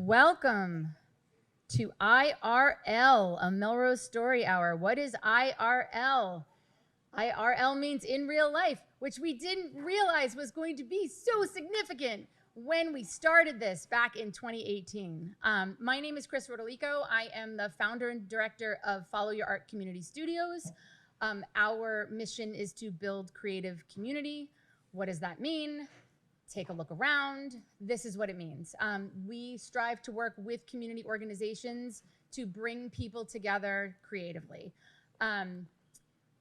Welcome to IRL, a Melrose Story Hour. What is IRL? IRL means in real life, which we didn't realize was going to be so significant when we started this back in 2018. My name is Chris Rodolico. I am the founder and director of Follow Your Art Community Studios. Our mission is to build creative community. What does that mean? Take a look around. This is what it means. We strive to work with community organizations to bring people together creatively. I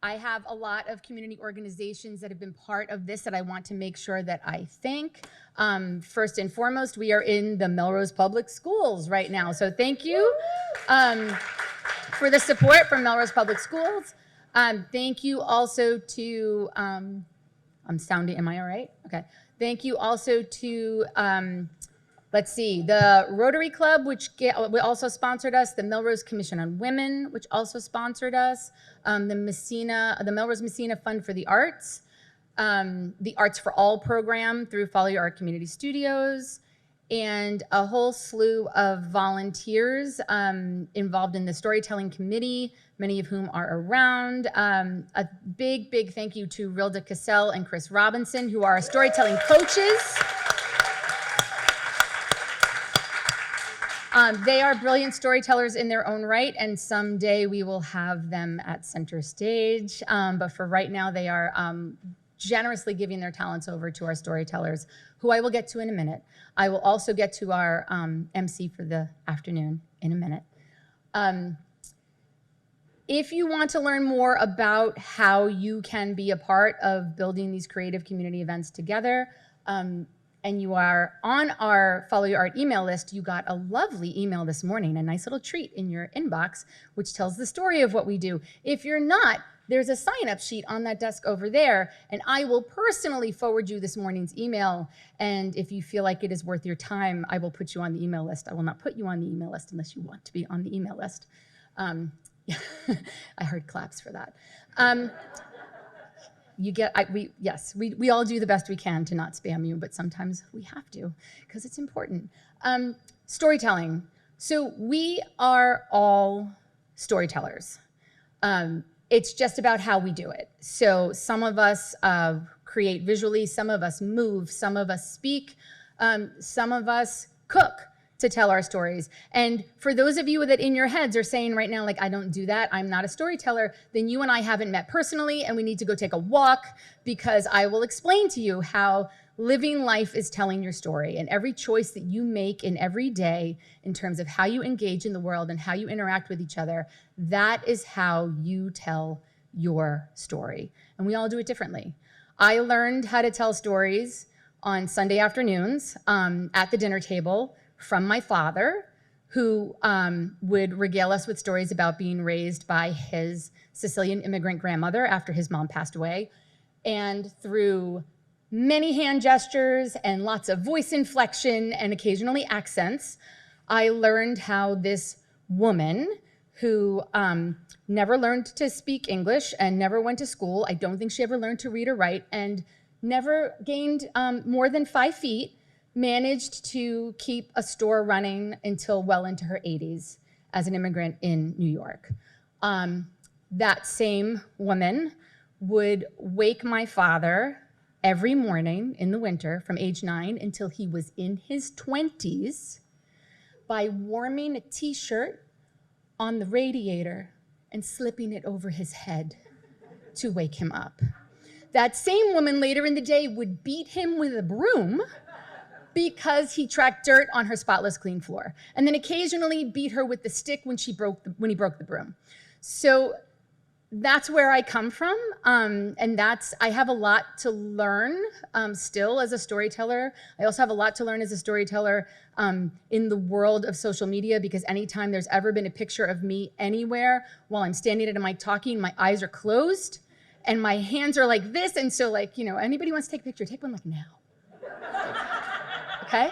have a lot of community organizations that have been part of this that I want to make sure that I thank. First and foremost, we are in the Melrose Public Schools right now. So thank you for the support from Melrose Public Schools. Thank you also to, I'm sounding, am I all right? Okay. Thank you also to, let's see, the Rotary Club, which also sponsored us, the Melrose Commission on Women, which also sponsored us, the Melrose Messina Fund for the Arts, the Arts for All program through Follow Your Art Community Studios, and a whole slew of volunteers involved in the storytelling committee, many of whom are around. A big, big thank you to Wilda Kissel and Chris Robinson, who are our storytelling coaches. They are brilliant storytellers in their own right, and someday we will have them at center stage. But for right now, they are generously giving their talents over to our storytellers, who I will get to in a minute. I will also get to our MC for the afternoon in a minute. If you want to learn more about how you can be a part of building these creative community events together, and you are on our Follow Your Art email list, you got a lovely email this morning, a nice little treat in your inbox, which tells the story of what we do. If you're not, there's a sign-up sheet on that desk over there, and I will personally forward you this morning's email. And if you feel like it is worth your time, I will put you on the email list. I will not put you on the email list unless you want to be on the email list. I heard claps for that. We all do the best we can to not spam you, but sometimes we have to because it's important. Storytelling. So we are all storytellers. It's just about how we do it. So some of us create visually, some of us move, some of us speak, some of us cook to tell our stories. And for those of you that in your heads are saying right now, like, I don't do that, I'm not a storyteller, then you and I haven't met personally, and we need to go take a walk, because I will explain to you how living life is telling your story. And every choice that you make in every day in terms of how you engage in the world and how you interact with each other, that is how you tell your story. And we all do it differently. I learned how to tell stories on Sunday afternoons at the dinner table from my father, who would regale us with stories about being raised by his Sicilian immigrant grandmother after his mom passed away. And through many hand gestures and lots of voice inflection and occasionally accents, I learned how this woman who never learned to speak English and never went to school, I don't think she ever learned to read or write, and never gained more than 5 feet, managed to keep a store running until well into her 80s as an immigrant in New York. That same woman would wake my father every morning in the winter from age 9 until he was in his 20s by warming a t-shirt on the radiator and slipping it over his head to wake him up. That same woman later in the day would beat him with a broom because he tracked dirt on her spotless clean floor, and then occasionally beat her with the stick when he broke the broom. So that's where I come from, and I have a lot to learn still as a storyteller. I also have a lot to learn as a storyteller in the world of social media, because anytime there's ever been a picture of me anywhere while I'm standing at a mic talking, my eyes are closed and my hands are like this, and so, like, anybody wants to take a picture, take one like now. Okay?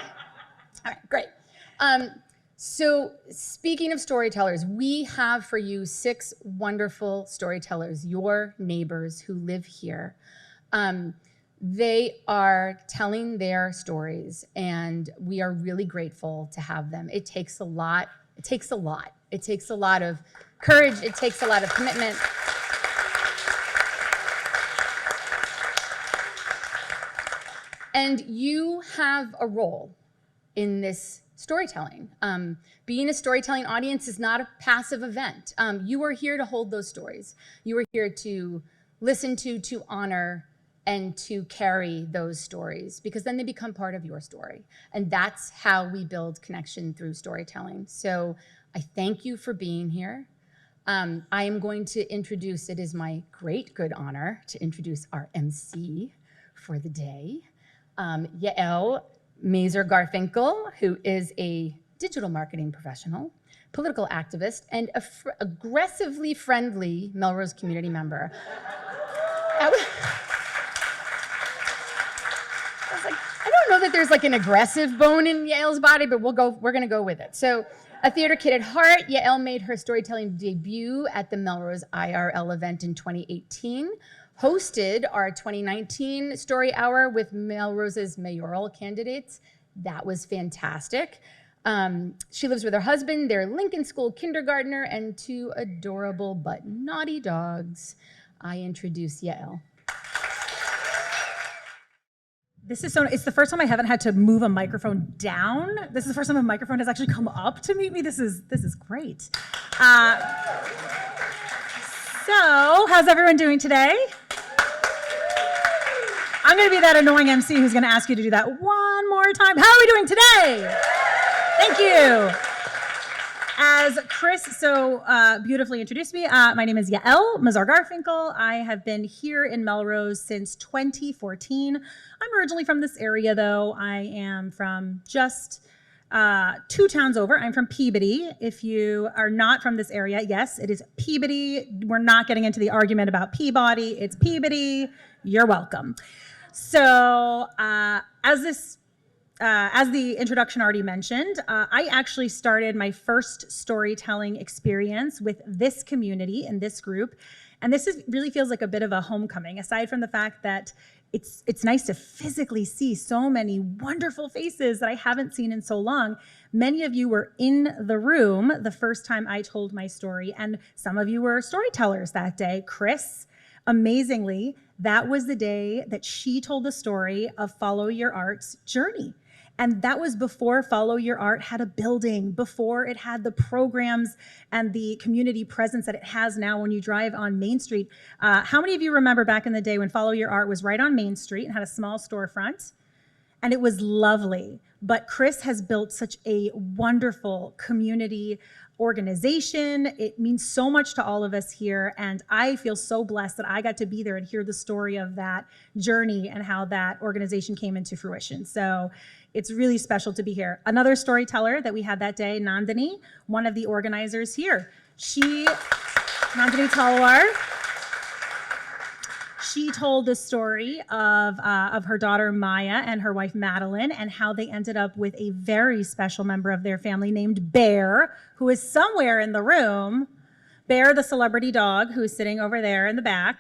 All right, great. So speaking of storytellers, we have for you 6 wonderful storytellers, your neighbors who live here. They are telling their stories, and we are really grateful to have them. It takes a lot. It takes a lot. It takes a lot of courage. It takes a lot of commitment. And you have a role in this storytelling. Being a storytelling audience is not a passive event. You are here to hold those stories. You are here to listen to honor, and to carry those stories, because then they become part of your story. And that's how we build connection through storytelling. So I thank you for being here. I am going to introduce, it is my great good honor to introduce our MC for the day, Yael Mazar Garfinkel, who is a digital marketing professional, political activist, and aggressively friendly Melrose community member. I don't know that there's like an aggressive bone in Yael's body, but we're gonna go with it. So, a theater kid at heart, Yael made her storytelling debut at the Melrose IRL event in 2018, hosted our 2019 Story Hour with Melrose's mayoral candidates. That was fantastic. She lives with her husband, their Lincoln School kindergartner, and 2 adorable but naughty dogs. I introduce Yael. It's the first time I haven't had to move a microphone down. This is the first time a microphone has actually come up to meet me. This is great. So, how's everyone doing today? I'm going to be that annoying MC who's going to ask you to do that one more time. How are we doing today? Thank you. As Chris so beautifully introduced me, my name is Yael Mazar Garfinkel. I have been here in Melrose since 2014. I'm originally from this area, though. I am from just 2 towns over. I'm from Peabody. If you are not from this area, yes, it is Peabody. We're not getting into the argument about Peabody. It's Peabody. You're welcome. So as the introduction already mentioned, I actually started my first storytelling experience with this community and this group. And this really feels like a bit of a homecoming, aside from the fact that it's nice to physically see so many wonderful faces that I haven't seen in so long. Many of you were in the room the first time I told my story, and some of you were storytellers that day. Chris, amazingly, that was the day that she told the story of Follow Your Art's journey. And that was before Follow Your Art had a building, before it had the programs and the community presence that it has now when you drive on Main Street. How many of you remember back in the day when Follow Your Art was right on Main Street and had a small storefront? And it was lovely. But Chris has built such a wonderful community organization. It means so much to all of us here, and I feel so blessed that I got to be there and hear the story of that journey and how that organization came into fruition. So it's really special to be here. Another storyteller that we had that day, Nandini, one of the organizers here. Nandini Talwar, she told the story of her daughter Maya and her wife Madeline, and how they ended up with a very special member of their family named Bear, who is somewhere in the room. Bear, the celebrity dog, who is sitting over there in the back.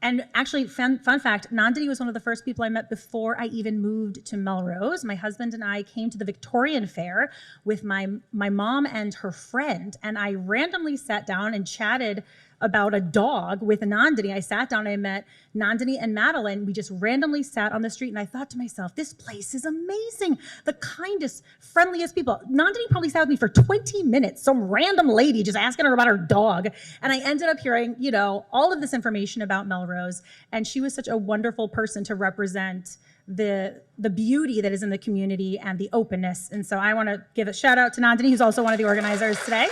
And actually, fun fact, Nandini was one of the first people I met before I even moved to Melrose. My husband and I came to the Victorian Fair with my mom and her friend, and I randomly sat down and chatted about a dog with Nandini. I sat down, I met Nandini and Madeline. We just randomly sat on the street, and I thought to myself, this place is amazing. The kindest, friendliest people. Nandini probably sat with me for 20 minutes, some random lady just asking her about her dog. And I ended up hearing, all of this information about Melrose, and she was such a wonderful person to represent the beauty that is in the community and the openness. And so I want to give a shout out to Nandini, who's also one of the organizers today.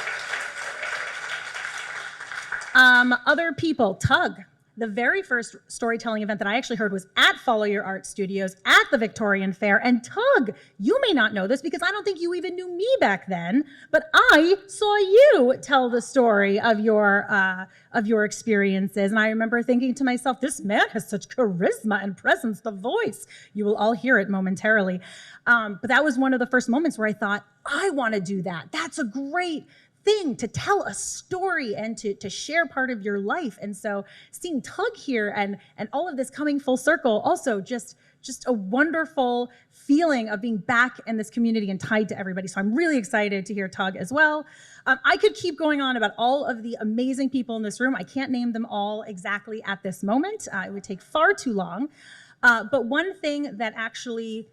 Other people, Tug. The very first storytelling event that I actually heard was at Follow Your Art Studios at the Victorian Fair. And Tug, you may not know this because I don't think you even knew me back then, but I saw you tell the story of your experiences. And I remember thinking to myself, this man has such charisma and presence, the voice. You will all hear it momentarily. But that was one of the first moments where I thought, I want to do that. That's a great thing to tell a story and to share part of your life. And so seeing Tug here and all of this coming full circle, also just a wonderful feeling of being back in this community and tied to everybody. So I'm really excited to hear Tug as well. I could keep going on about all of the amazing people in this room. I can't name them all exactly at this moment. It would take far too long. But one thing that actually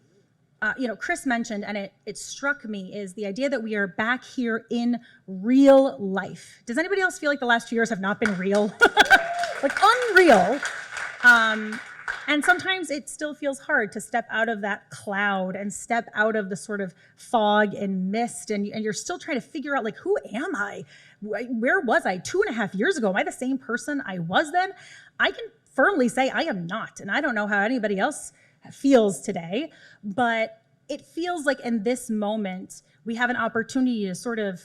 Chris mentioned, and it struck me, is the idea that we are back here in real life. Does anybody else feel like the last 2 years have not been real? Like unreal. And sometimes it still feels hard to step out of that cloud and step out of the sort of fog and mist, and you're still trying to figure out, like, who am I? Where was I 2.5 years ago? Am I the same person I was then? I can firmly say I am not, and I don't know how anybody else feels today, but it feels like in this moment, we have an opportunity to sort of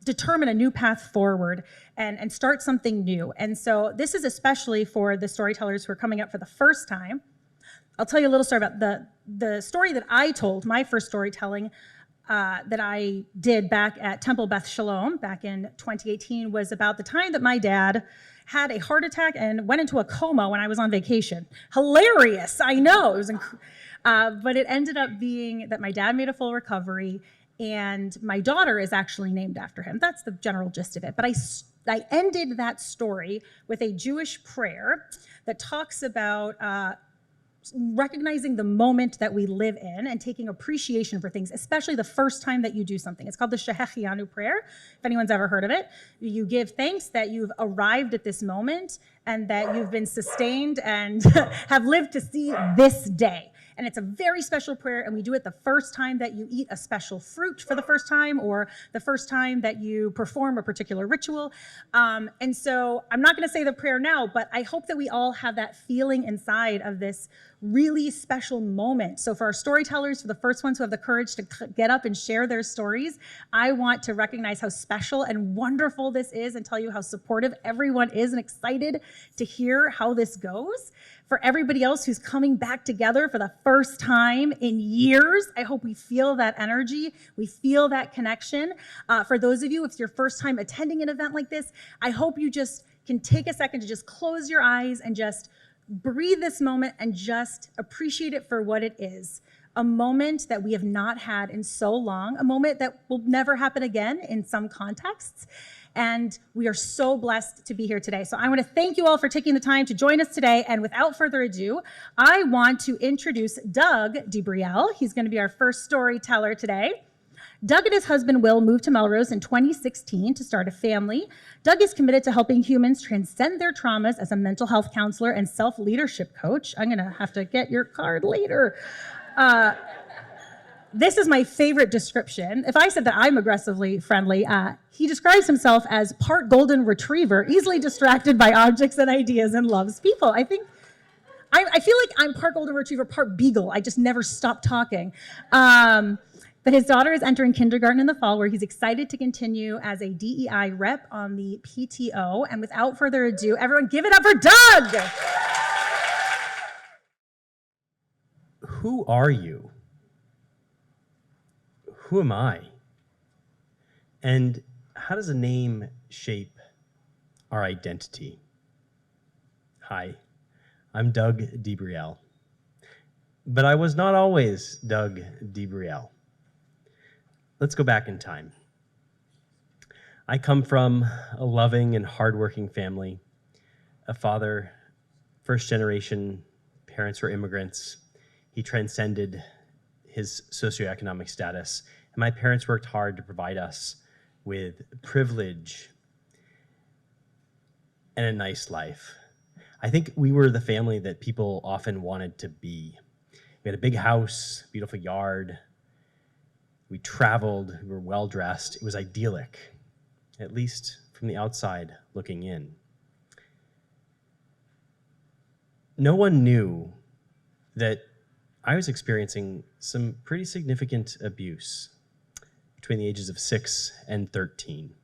determine a new path forward and start something new. And so this is especially for the storytellers who are coming up for the first time. I'll tell you a little story about the story that I told, my first storytelling that I did back at Temple Beth Shalom back in 2018 was about the time that my dad had a heart attack and went into a coma when I was on vacation. Hilarious, I know. It was but it ended up being that my dad made a full recovery, and my daughter is actually named after him. That's the general gist of it. But I ended that story with a Jewish prayer that talks about recognizing the moment that we live in and taking appreciation for things, especially the first time that you do something. It's called the Shahianu Prayer, if anyone's ever heard of it. You give thanks that you've arrived at this moment and that you've been sustained and have lived to see this day. And it's a very special prayer, and we do it the first time that you eat a special fruit for the first time, or the first time that you perform a particular ritual. And so I'm not going to say the prayer now, but I hope that we all have that feeling inside of this really special moment. So for our storytellers, for the first ones who have the courage to get up and share their stories, I want to recognize how special and wonderful this is and tell you how supportive everyone is and excited to hear how this goes. For everybody else who's coming back together for the first time in years, I hope we feel that energy, we feel that connection. For those of you, if it's your first time attending an event like this, I hope you just can take a second to just close your eyes and just breathe this moment and just appreciate it for what it is. A moment that we have not had in so long, a moment that will never happen again in some contexts. And we are so blessed to be here today. So I want to thank you all for taking the time to join us today. And without further ado, I want to introduce Doug Debriel. He's going to be our first storyteller today. Doug and his husband, Will, moved to Melrose in 2016 to start a family. Doug is committed to helping humans transcend their traumas as a mental health counselor and self-leadership coach. I'm going to have to get your card later. This is my favorite description. If I said that I'm aggressively friendly, he describes himself as part golden retriever, easily distracted by objects and ideas, and loves people. I feel like I'm part golden retriever, part beagle. I just never stop talking. But his daughter is entering kindergarten in the fall, where he's excited to continue as a DEI rep on the PTO. And without further ado, everyone give it up for Doug! Who are you? Who am I? And how does a name shape our identity? Hi, I'm Doug Debriel. But I was not always Doug Debriel. Let's go back in time. I come from a loving and hardworking family. A father, first generation, parents were immigrants. He transcended his socioeconomic status. And my parents worked hard to provide us with privilege and a nice life. I think we were the family that people often wanted to be. We had a big house, beautiful yard. We traveled, we were well-dressed. It was idyllic, at least from the outside looking in. No one knew that I was experiencing some pretty significant abuse between the ages of 6 and 13.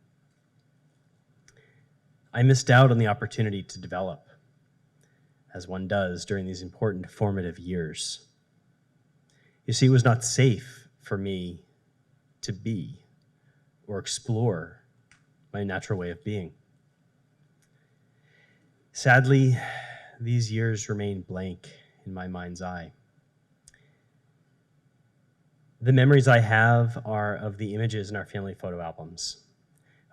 I missed out on the opportunity to develop, as one does during these important formative years. You see, it was not safe for me to be or explore my natural way of being. Sadly, these years remain blank in my mind's eye. The memories I have are of the images in our family photo albums.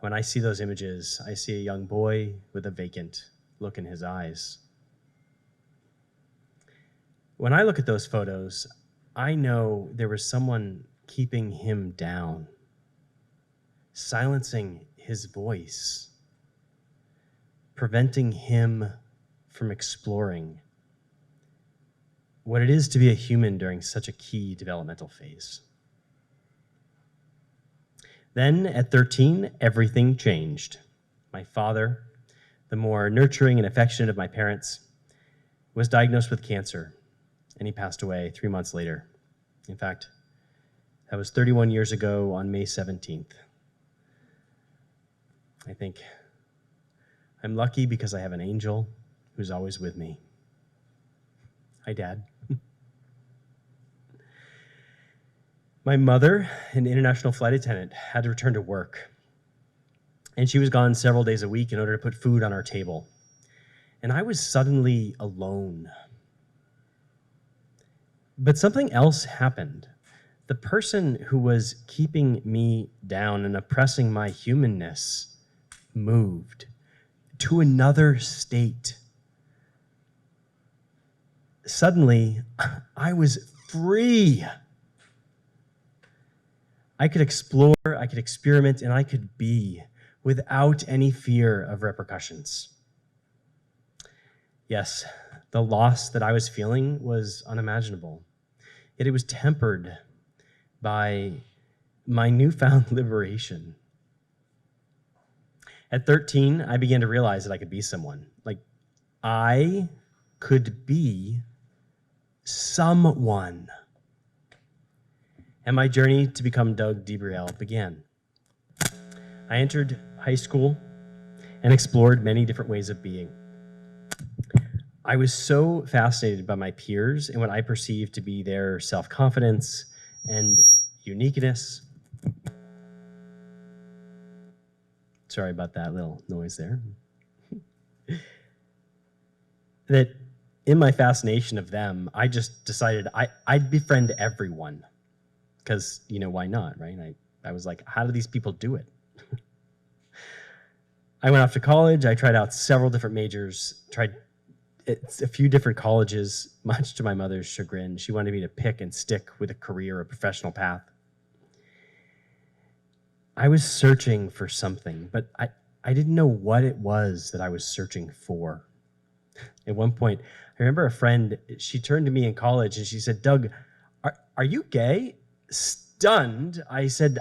When I see those images, I see a young boy with a vacant look in his eyes. When I look at those photos, I know there was someone keeping him down, silencing his voice, preventing him from exploring what it is to be a human during such a key developmental phase. Then at 13, everything changed. My father, the more nurturing and affectionate of my parents, was diagnosed with cancer, and he passed away 3 months later. In fact, that was 31 years ago on May 17th. I think I'm lucky because I have an angel who's always with me. Hi, Dad. My mother, an international flight attendant, had to return to work, and she was gone several days a week in order to put food on our table. And I was suddenly alone. But something else happened. The person who was keeping me down and oppressing my humanness moved to another state. Suddenly, I was free. I could explore, I could experiment, and I could be without any fear of repercussions. Yes, the loss that I was feeling was unimaginable, yet it was tempered by my newfound liberation. At 13, I began to realize that I could be someone. Like, I could be someone. And my journey to become Doug Debriel began. I entered high school and explored many different ways of being. I was so fascinated by my peers and what I perceived to be their self-confidence and uniqueness. Sorry about that little noise there. That in my fascination of them, I just decided I'd befriend everyone. Because, why not, right? I was like, how do these people do it? I went off to college. I tried out several different majors, tried a few different colleges, much to my mother's chagrin. She wanted me to pick and stick with a career, a professional path. I was searching for something, but I didn't know what it was that I was searching for. At one point, I remember a friend, she turned to me in college and she said, Doug, are you gay? Stunned, I said,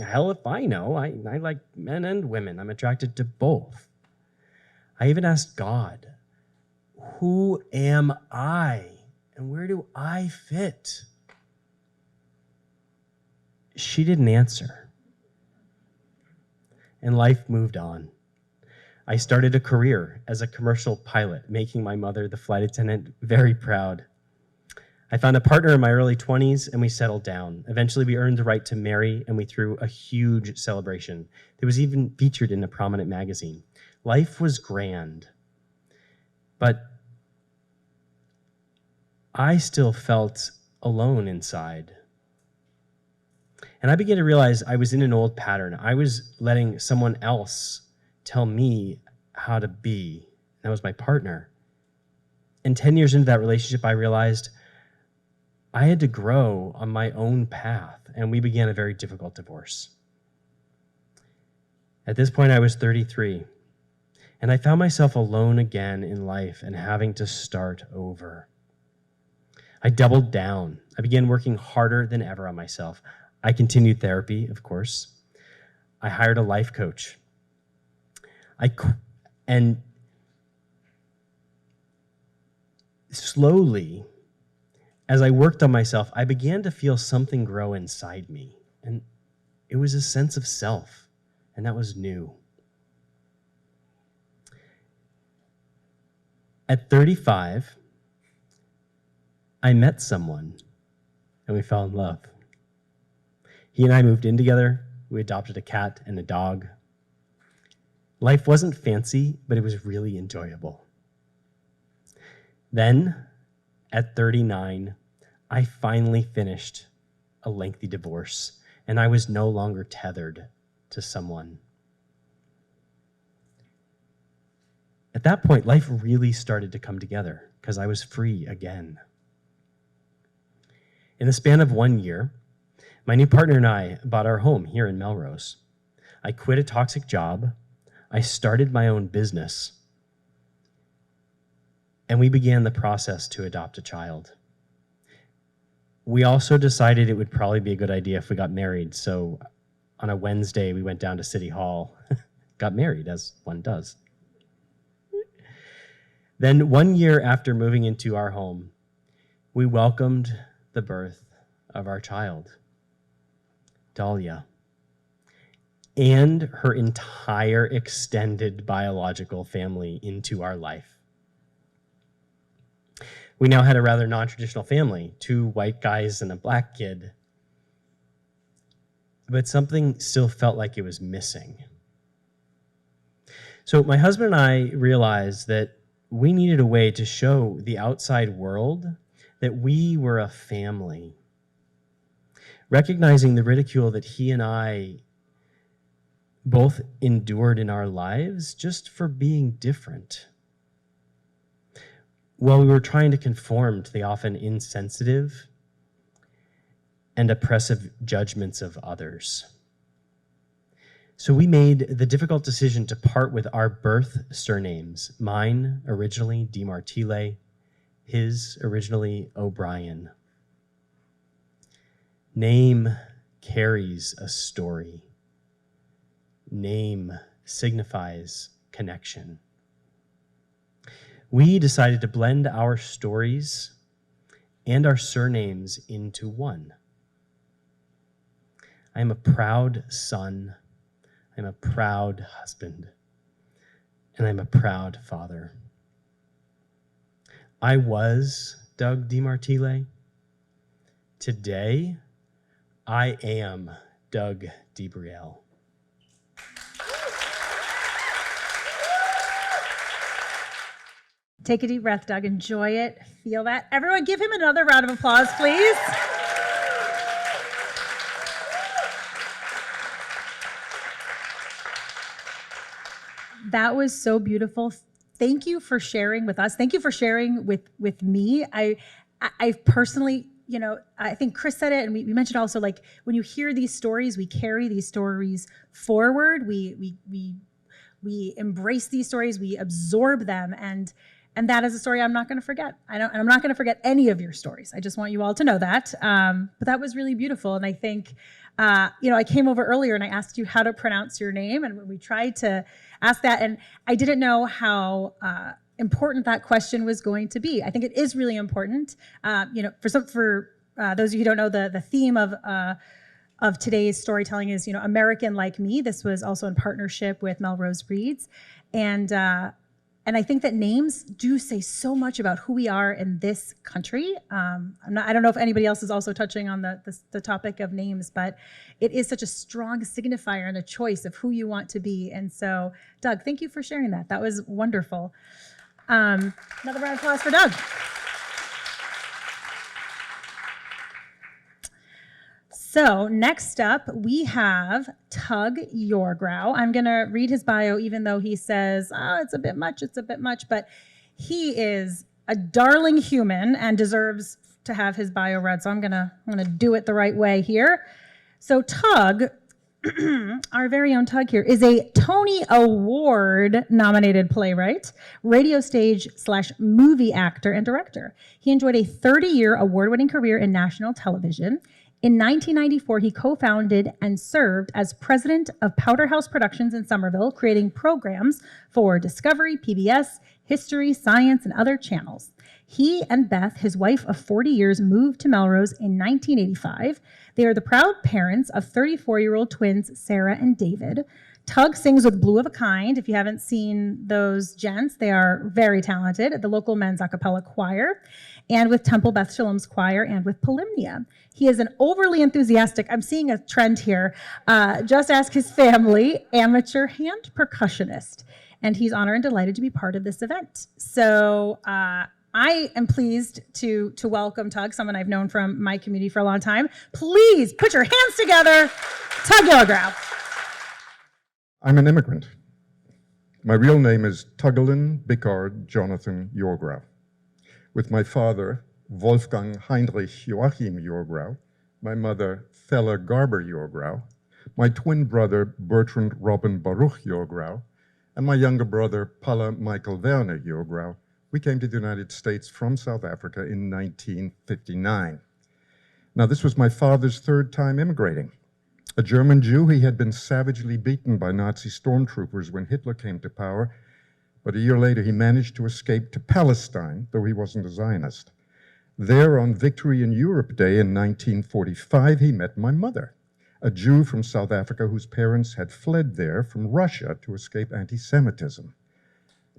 hell if I know. I like men and women. I'm attracted to both. I even asked God, who am I and where do I fit? She didn't answer. And life moved on. I started a career as a commercial pilot, making my mother, the flight attendant, very proud. I found a partner in my early 20s and we settled down. Eventually we earned the right to marry and we threw a huge celebration. It was even featured in a prominent magazine. Life was grand, but I still felt alone inside. And I began to realize I was in an old pattern. I was letting someone else tell me how to be. That was my partner. And 10 years into that relationship, I realized I had to grow on my own path, and we began a very difficult divorce. At this point, I was 33, and I found myself alone again in life and having to start over. I doubled down. I began working harder than ever on myself. I continued therapy, of course. I hired a life coach. And slowly, as I worked on myself, I began to feel something grow inside me. And it was a sense of self, and that was new. At 35, I met someone, and we fell in love. He and I moved in together. We adopted a cat and a dog. Life wasn't fancy, but it was really enjoyable. Then, at 39, I finally finished a lengthy divorce, and I was no longer tethered to someone. At that point, life really started to come together because I was free again. In the span of 1 year, my new partner and I bought our home here in Melrose. I quit a toxic job. I started my own business. And we began the process to adopt a child. We also decided it would probably be a good idea if we got married. So on a Wednesday, we went down to City Hall, got married, as one does. Then 1 year after moving into our home, we welcomed the birth of our child, Dahlia, and her entire extended biological family into our life. We now had a rather non-traditional family, 2 white guys and a black kid, but something still felt like it was missing. So my husband and I realized that we needed a way to show the outside world that we were a family, recognizing the ridicule that he and I both endured in our lives just for being different. While we were trying to conform to the often insensitive and oppressive judgments of others. So we made the difficult decision to part with our birth surnames, mine originally DiMartile, his originally O'Brien. Name carries a story. Name signifies connection. We decided to blend our stories and our surnames into one. I am a proud son, I'm a proud husband, and I'm a proud father. I was Doug DiMartile. Today, I am Doug DeBrielle. Take a deep breath, Doug. Enjoy it. Feel that. Everyone give him another round of applause, please. That was so beautiful. Thank you for sharing with us. Thank you for sharing with me. I personally, I think Chris said it, and we mentioned also, like, when you hear these stories, we carry these stories forward. We embrace these stories. We absorb them, and that is a story I'm not going to forget. I'm not going to forget any of your stories. I just want you all to know that. But that was really beautiful, and I think, I came over earlier and I asked you how to pronounce your name, and we tried to ask that, and I didn't know how important that question was going to be. I think it is really important. For those of you who don't know, the theme of today's storytelling is, American Like Me. This was also in partnership with Melrose Reads, and I think that names do say so much about who we are in this country. I don't know if anybody else is also touching on the topic of names, but it is such a strong signifier and a choice of who you want to be. And so, Doug, thank you for sharing that. That was wonderful. Another round of applause for Doug. So next up, we have Tug Yorgrow. I'm going to read his bio, even though he says, it's a bit much, but he is a darling human and deserves to have his bio read. So I'm going to do it the right way here. So Tug, our very own Tug here, is a Tony Award nominated playwright, radio stage / movie actor and director. He enjoyed a 30-year award-winning career in national television. In 1994, he co-founded and served as president of Powder House Productions in Somerville, creating programs for Discovery, PBS, History, Science, and other channels. He and Beth, his wife of 40 years, moved to Melrose in 1985. They are the proud parents of 34-year-old twins, Sarah and David. Tug sings with Blue of a Kind. If you haven't seen those gents, they are very talented at the local men's a cappella choir, and with Temple Beth Shalom's choir, and with Polymnia. He is an overly enthusiastic, I'm seeing a trend here, just ask his family, amateur hand percussionist. And he's honored and delighted to be part of this event. So I am pleased to welcome Tug, someone I've known from my community for a long time. Please put your hands together. Tug Yorgrau. I'm an immigrant. My real name is Tuggelin Bickard Jonathan Yorgrau. With my father, Wolfgang Heinrich Joachim Yorgrau, my mother, Fella Garber Yorgrau, my twin brother, Bertrand Robin Baruch Yorgrau, and my younger brother, Paula Michael Werner Yorgrau, we came to the United States from South Africa in 1959. Now, this was my father's third time immigrating. A German Jew, he had been savagely beaten by Nazi stormtroopers when Hitler came to power, but a year later he managed to escape to Palestine, though he wasn't a Zionist. There, on Victory in Europe Day in 1945, he met my mother, a Jew from South Africa whose parents had fled there from Russia to escape anti-Semitism.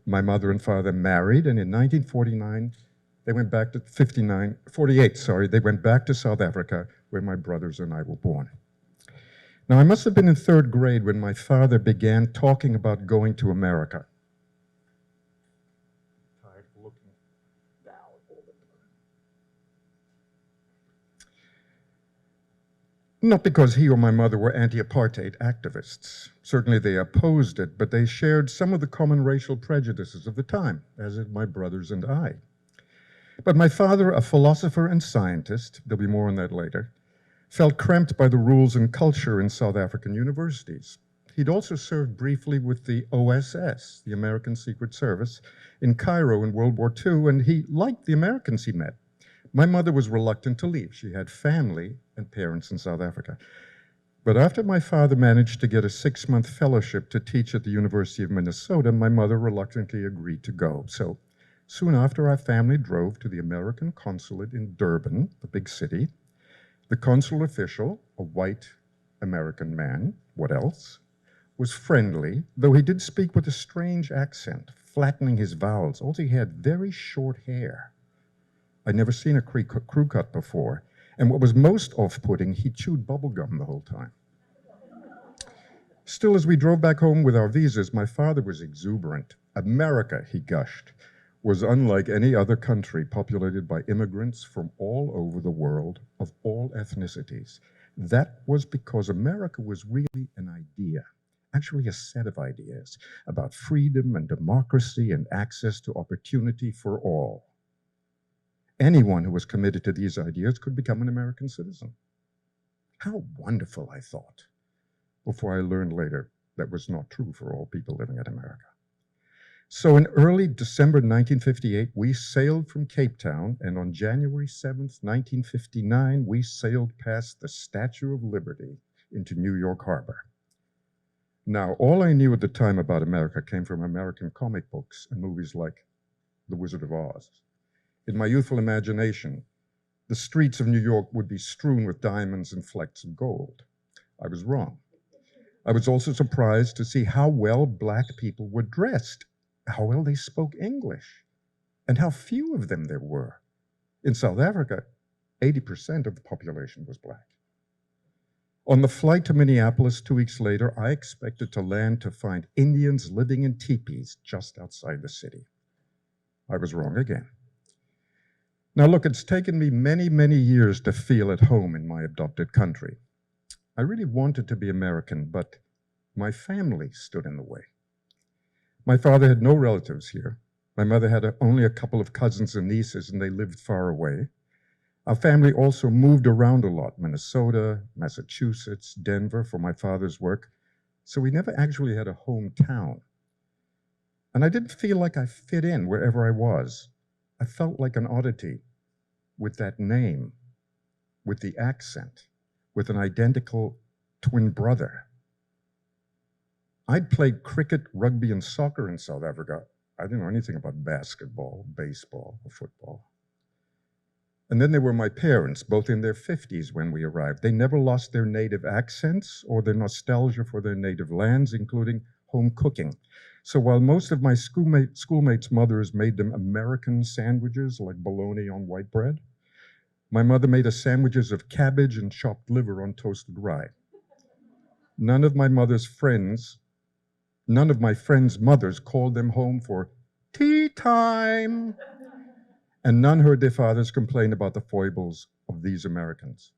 My mother and father married, and in 1949, they went back to 48, they went back to South Africa, where my brothers and I were born. Now, I must have been in third grade when my father began talking about going to America. Not because he or my mother were anti-apartheid activists. Certainly they opposed it, but they shared some of the common racial prejudices of the time, as did my brothers and I. But my father, a philosopher and scientist, there'll be more on that later, felt cramped by the rules and culture in South African universities. He'd also served briefly with the OSS, the American Secret Service, in Cairo in World War II, and he liked the Americans he met. My mother was reluctant to leave. She had family and parents in South Africa. But after my father managed to get a 6-month fellowship to teach at the University of Minnesota, my mother reluctantly agreed to go. So soon after, our family drove to the American consulate in Durban, the big city. The consular official, a white American man, what else, was friendly, though he did speak with a strange accent, flattening his vowels. Also, he had very short hair. I'd never seen a crew cut before. And what was most off-putting, he chewed bubblegum the whole time. Still, as we drove back home with our visas, my father was exuberant. America, he gushed, was unlike any other country populated by immigrants from all over the world of all ethnicities. That was because America was really an idea, actually a set of ideas about freedom and democracy and access to opportunity for all. Anyone who was committed to these ideas could become an American citizen. How wonderful, I thought, before I learned later that was not true for all people living in America. So in early December 1958, we sailed from Cape Town, and on January 7th, 1959, we sailed past the Statue of Liberty into New York Harbor. Now, all I knew at the time about America came from American comic books and movies like The Wizard of Oz. In my youthful imagination, the streets of New York would be strewn with diamonds and flecks of gold. I was wrong. I was also surprised to see how well black people were dressed, how well they spoke English, and how few of them there were. In South Africa, 80% of the population was black. On the flight to Minneapolis 2 weeks later, I expected to land to find Indians living in teepees just outside the city. I was wrong again. Now look, it's taken me many, many years to feel at home in my adopted country. I really wanted to be American, but my family stood in the way. My father had no relatives here. My mother had only a couple of cousins and nieces, and they lived far away. Our family also moved around a lot, Minnesota, Massachusetts, Denver for my father's work, so we never actually had a hometown. And I didn't feel like I fit in wherever I was. I felt like an oddity with that name, with the accent, with an identical twin brother. I'd played cricket, rugby, and soccer in South Africa. I didn't know anything about basketball, baseball, or football. And then there were my parents, both in their 50s when we arrived. They never lost their native accents or their nostalgia for their native lands, including home cooking. So while most of my schoolmates' mothers made them American sandwiches like bologna on white bread, my mother made us sandwiches of cabbage and chopped liver on toasted rye. None of my friends' mothers called them home for tea time. And none heard their fathers complain about the foibles of these Americans.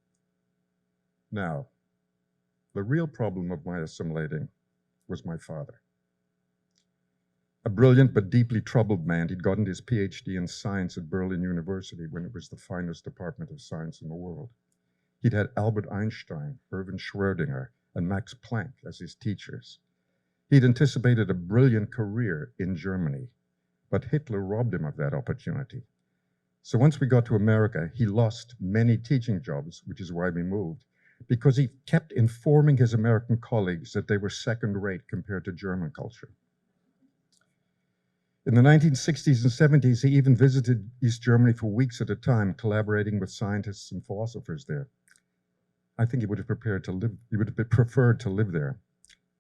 Now, the real problem of my assimilating was my father. A brilliant but deeply troubled man, he'd gotten his PhD in science at Berlin University when it was the finest department of science in the world. He'd had Albert Einstein, Erwin Schrödinger, and Max Planck as his teachers. He'd anticipated a brilliant career in Germany, but Hitler robbed him of that opportunity. So once we got to America, he lost many teaching jobs, which is why we moved, because he kept informing his American colleagues that they were second-rate compared to German culture. In the 1960s and 70s, he even visited East Germany for weeks at a time, collaborating with scientists and philosophers there. I think he would have preferred to live there.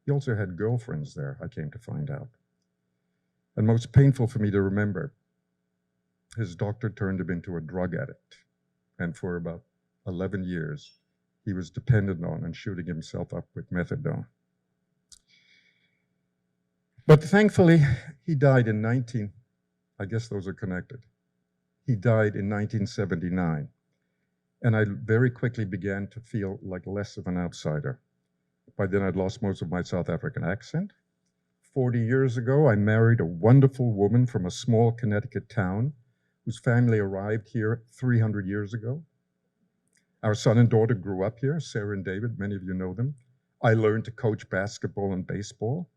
He also had girlfriends there, I came to find out. And most painful for me to remember, his doctor turned him into a drug addict. And for about 11 years, he was dependent on and shooting himself up with methadone. But thankfully, he died in I guess those are connected. He died in 1979. And I very quickly began to feel like less of an outsider. By then, I'd lost most of my South African accent. 40 years ago, I married a wonderful woman from a small Connecticut town whose family arrived here 300 years ago. Our son and daughter grew up here, Sarah and David, many of you know them. I learned to coach basketball and baseball.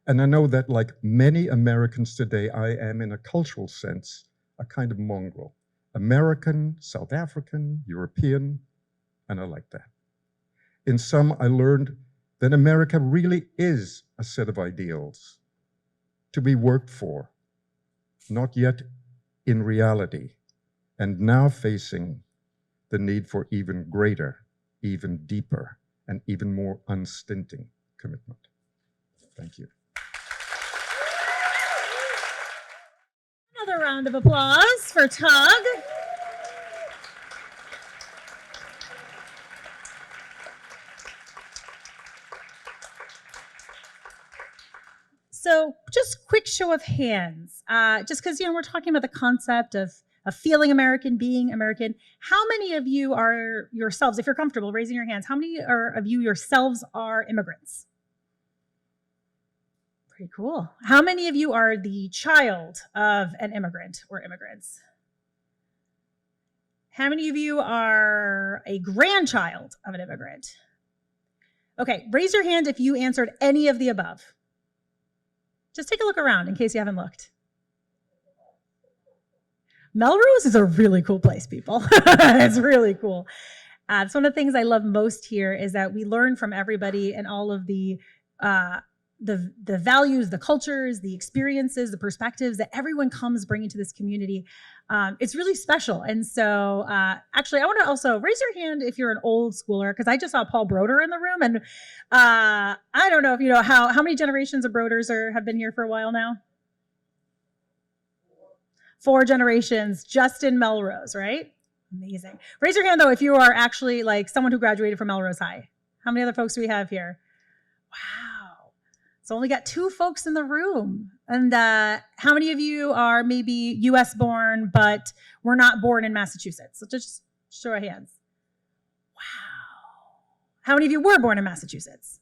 And I know that like many Americans today, I am in a cultural sense, a kind of mongrel. American, South African, European, and I like that. In sum, I learned that America really is a set of ideals to be worked for, not yet in reality, and now facing the need for even greater, even deeper, and even more unstinting commitment. Thank you. Another round of applause for Tug. So just quick show of hands, just because, we're talking about the concept of feeling American, being American. How many of you are yourselves, if you're comfortable raising your hands, how many of you yourselves are immigrants? Pretty cool. How many of you are the child of an immigrant or immigrants? How many of you are a grandchild of an immigrant? Okay, raise your hand if you answered any of the above. Just take a look around in case you haven't looked. Melrose is a really cool place, people. It's really cool. It's one of the things I love most here is that we learn from everybody and all of the values, the cultures, the experiences, the perspectives that everyone comes bringing to this community. It's really special. And so actually, I want to also raise your hand if you're an old schooler, because I just saw Paul Broder in the room. And I don't know if you know how many generations of Broders have been here for a while now? 4 generations just in Melrose, right? Amazing. Raise your hand, though, if you are actually like someone who graduated from Melrose High. How many other folks do we have here? Wow. So only got 2 folks in the room. And how many of you are maybe U.S. born, but were not born in Massachusetts? So just show of hands. Wow. How many of you were born in Massachusetts?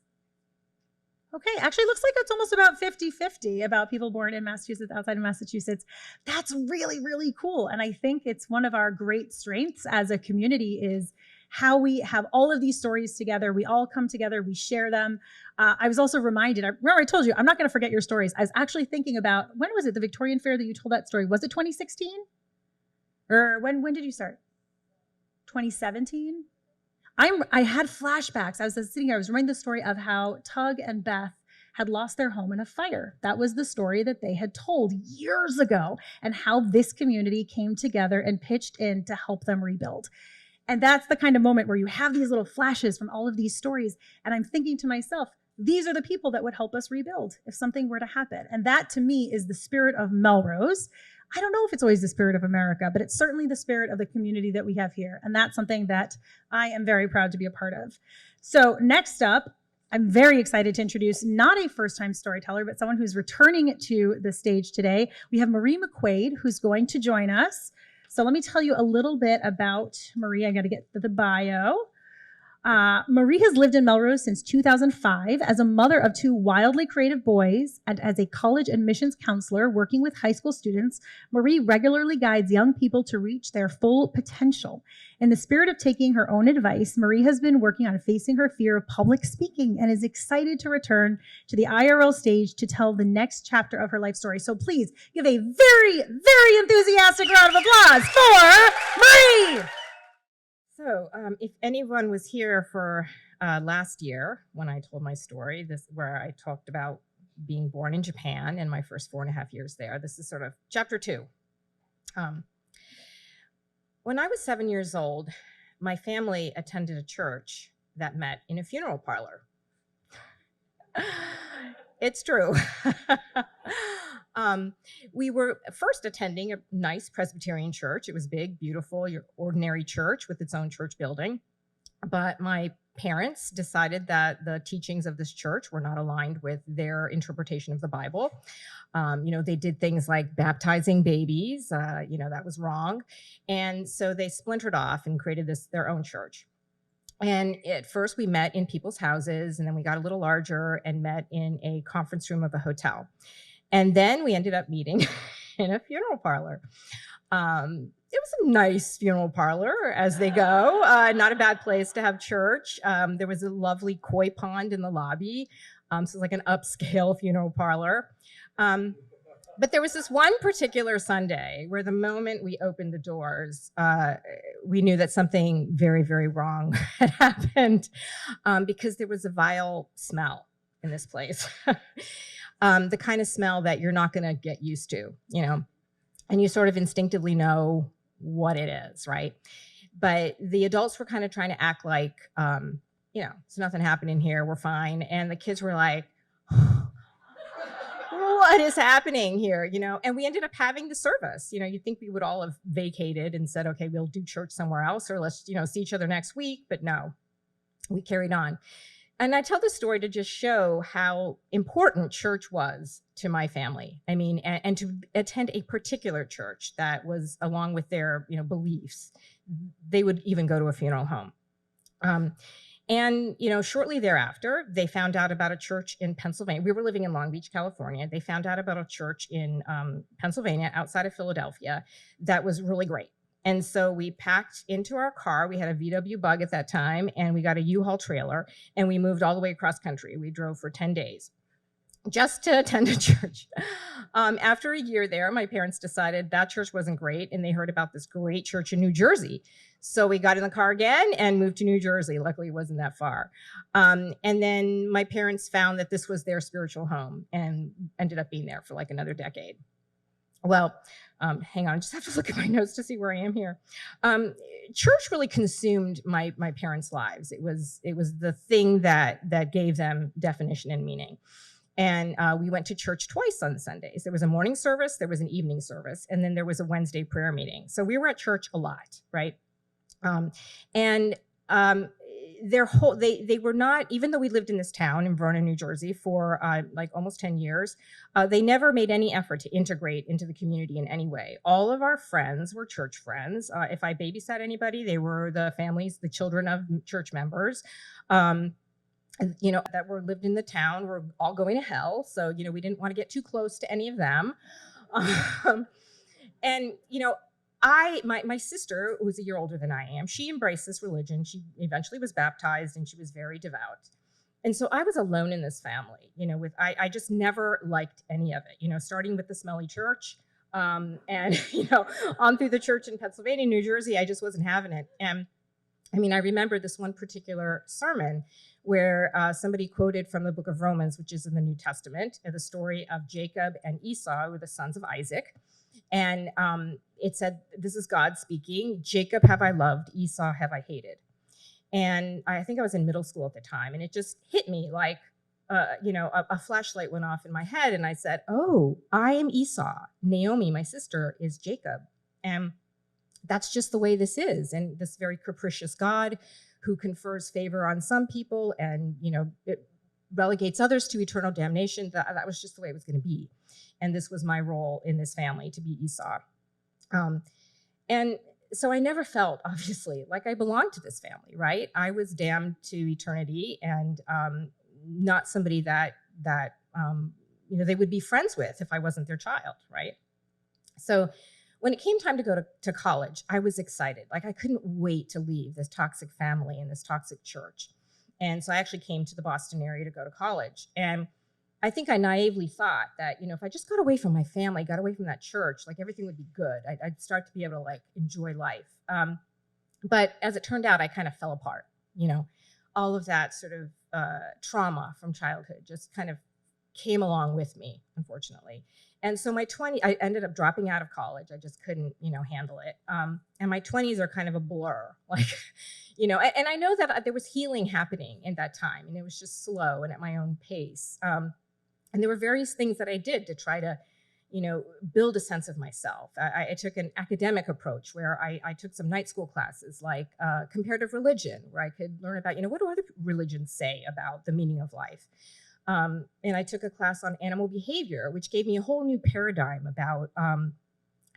Okay, actually looks like it's almost about 50-50 about people born in Massachusetts, outside of Massachusetts. That's really, really cool. And I think it's one of our great strengths as a community is how we have all of these stories together. We all come together, we share them. I was also reminded, remember I told you, I'm not gonna forget your stories. I was actually thinking about, when was it, the Victorian Fair that you told that story? Was it 2016? Or when did you start? 2017? I had flashbacks. I was sitting here, I was reminding the story of how Tug and Beth had lost their home in a fire. That was the story that they had told years ago, and how this community came together and pitched in to help them rebuild. And that's the kind of moment where you have these little flashes from all of these stories. And I'm thinking to myself, these are the people that would help us rebuild if something were to happen. And that to me is the spirit of Melrose. I don't know if it's always the spirit of America, but it's certainly the spirit of the community that we have here. And that's something that I am very proud to be a part of. So next up, I'm very excited to introduce not a first-time storyteller, but someone who's returning to the stage today. We have Marie Mcquaid, who's going to join us. So let me tell you a little bit about Marie. I got to get the bio. Marie has lived in Melrose since 2005 as a mother of 2 wildly creative boys and as a college admissions counselor working with high school students. Marie regularly guides young people to reach their full potential. In the spirit of taking her own advice, Marie has been working on facing her fear of public speaking and is excited to return to the IRL stage to tell the next chapter of her life story. So please give a very, very enthusiastic round of applause for Marie. So if anyone was here for last year when I told my story, where I talked about being born in Japan and my first 4.5 years there, this is sort of chapter 2. When I was 7 years old, my family attended a church that met in a funeral parlor. It's true. We were first attending a nice Presbyterian church. It was big, beautiful, your ordinary church with its own church building. But my parents decided that the teachings of this church were not aligned with their interpretation of the Bible. They did things like baptizing babies, that was wrong. And so they splintered off and created their own church. And at first we met in people's houses, and then we got a little larger and met in a conference room of a hotel. And then we ended up meeting in a funeral parlor. It was a nice funeral parlor as they go, not a bad place to have church. There was a lovely koi pond in the lobby. So it's like an upscale funeral parlor. But there was this one particular Sunday where the moment we opened the doors, we knew that something very, very wrong had happened because there was a vile smell in this place. The kind of smell that you're not going to get used to, and you sort of instinctively know what it is, right? But the adults were kind of trying to act like, it's nothing happening here, we're fine. And the kids were like, what is happening here, And we ended up having the service. You'd think we would all have vacated and said, okay, we'll do church somewhere else, or let's, see each other next week. But no, we carried on. And I tell this story to just show how important church was to my family. I mean, and to attend a particular church that was along with their, beliefs. They would even go to a funeral home. And shortly thereafter, they found out about a church in Pennsylvania. We were living in Long Beach, California. They found out about a church in Pennsylvania outside of Philadelphia that was really great. And so we packed into our car. We had a VW Bug at that time, and we got a U-Haul trailer, and we moved all the way across country. We drove for 10 days just to attend a church. After a year there, my parents decided that church wasn't great, and they heard about this great church in New Jersey. So we got in the car again and moved to New Jersey. Luckily, it wasn't that far. And then my parents found that this was their spiritual home and ended up being there for like another decade. Well, hang on, I just have to look at my notes to see where I am here. Church really consumed my parents' lives. It was the thing that gave them definition and meaning. And we went to church twice on Sundays. There was a morning service, there was an evening service, and then there was a Wednesday prayer meeting. So we were at church a lot, right? They were not, even though we lived in this town in Vernon, New Jersey for like almost 10 years, they never made any effort to integrate into the community in any way. All of our friends were church friends. If I babysat anybody, they were the children of church members. That lived in the town were all going to hell. So, we didn't want to get too close to any of them. My sister, who's a year older than I am, she embraced this religion. She eventually was baptized and she was very devout. And so I was alone in this family, I just never liked any of it, starting with the smelly church, on through the church in Pennsylvania, New Jersey, I just wasn't having it. And I mean, I remember this one particular sermon where somebody quoted from the book of Romans, which is in the New Testament, the story of Jacob and Esau, who were the sons of Isaac. And it said, this is God speaking, Jacob have I loved, Esau have I hated. And I think I was in middle school at the time, and it just hit me like, a flashlight went off in my head, and I said, oh, I am Esau. Naomi, my sister, is Jacob. And that's just the way this is. And this very capricious God who confers favor on some people and, it relegates others to eternal damnation, that was just the way it was going to be. And this was my role in this family, to be Esau. And so I never felt, obviously, like I belonged to this family, right? I was damned to eternity and not somebody that they would be friends with if I wasn't their child, right? So when it came time to go to college, I was excited. Like I couldn't wait to leave this toxic family and this toxic church. And so I actually came to the Boston area to go to college. And I think I naively thought that, if I just got away from my family, got away from that church, like everything would be good. I'd start to be able to like enjoy life. But as it turned out, I kind of fell apart. All of that sort of trauma from childhood just kind of came along with me, unfortunately. And so I ended up dropping out of college. I just couldn't, handle it. And my 20s are kind of a blur, like, and I know that there was healing happening in that time, and it was just slow and at my own pace. And there were various things that I did to try to, build a sense of myself. I took an academic approach where I took some night school classes like comparative religion, where I could learn about, what do other religions say about the meaning of life? And I took a class on animal behavior, which gave me a whole new paradigm about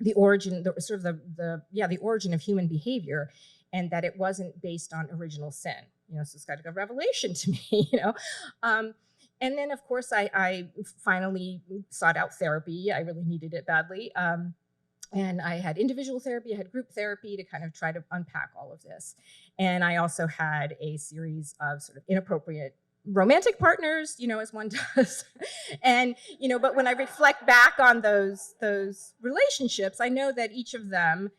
the origin, the origin of human behavior, and that it wasn't based on original sin. So it's kind of a revelation to me, And then, of course, I finally sought out therapy. I really needed it badly. And I had individual therapy, I had group therapy to kind of try to unpack all of this. And I also had a series of sort of inappropriate romantic partners, as one does. And, but when I reflect back on those relationships, I know that each of them,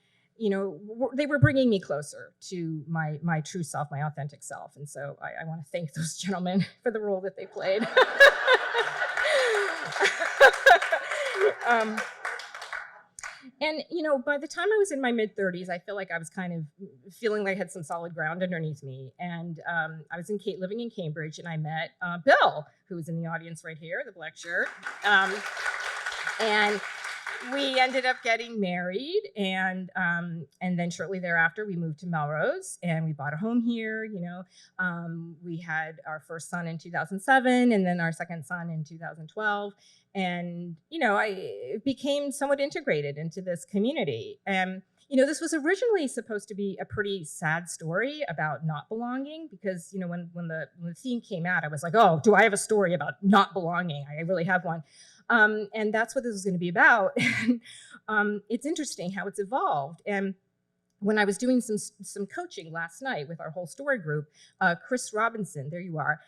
they were bringing me closer to my true self, my authentic self. And so I want to thank those gentlemen for the role that they played. And, by the time I was in my mid-30s, I feel like I was kind of feeling like I had some solid ground underneath me. And I was living in Cambridge, and I met Bill, who was in the audience right here, the black shirt. And we ended up getting married, and then shortly thereafter, we moved to Melrose, and we bought a home here. We had our first son in 2007, and then our second son in 2012. And, I became somewhat integrated into this community. And, this was originally supposed to be a pretty sad story about not belonging, because, when the theme came out, I was like, oh, do I have a story about not belonging? I really have one. And that's what this was going to be about. And it's interesting how it's evolved. And when I was doing some coaching last night with our whole story group, Chris Robinson, there you are,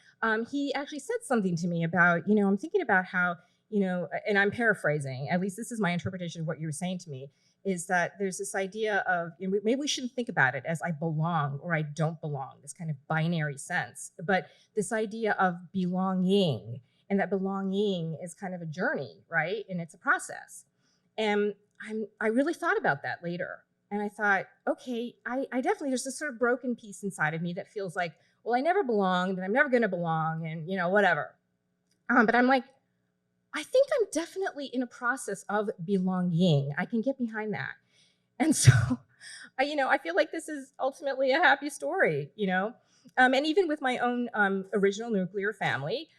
he actually said something to me about, I'm thinking about how, and I'm paraphrasing, at least this is my interpretation of what you were saying to me, is that there's this idea of, maybe we shouldn't think about it as I belong or I don't belong, this kind of binary sense, but this idea of belonging, and that belonging is kind of a journey, right? And it's a process. And I really thought about that later. And I thought, okay, I definitely, there's this sort of broken piece inside of me that feels like, well, I never belonged, and I'm never gonna belong, and whatever. But I'm like, I think I'm definitely in a process of belonging. I can get behind that. And so, I feel like this is ultimately a happy story, And even with my own original nuclear family,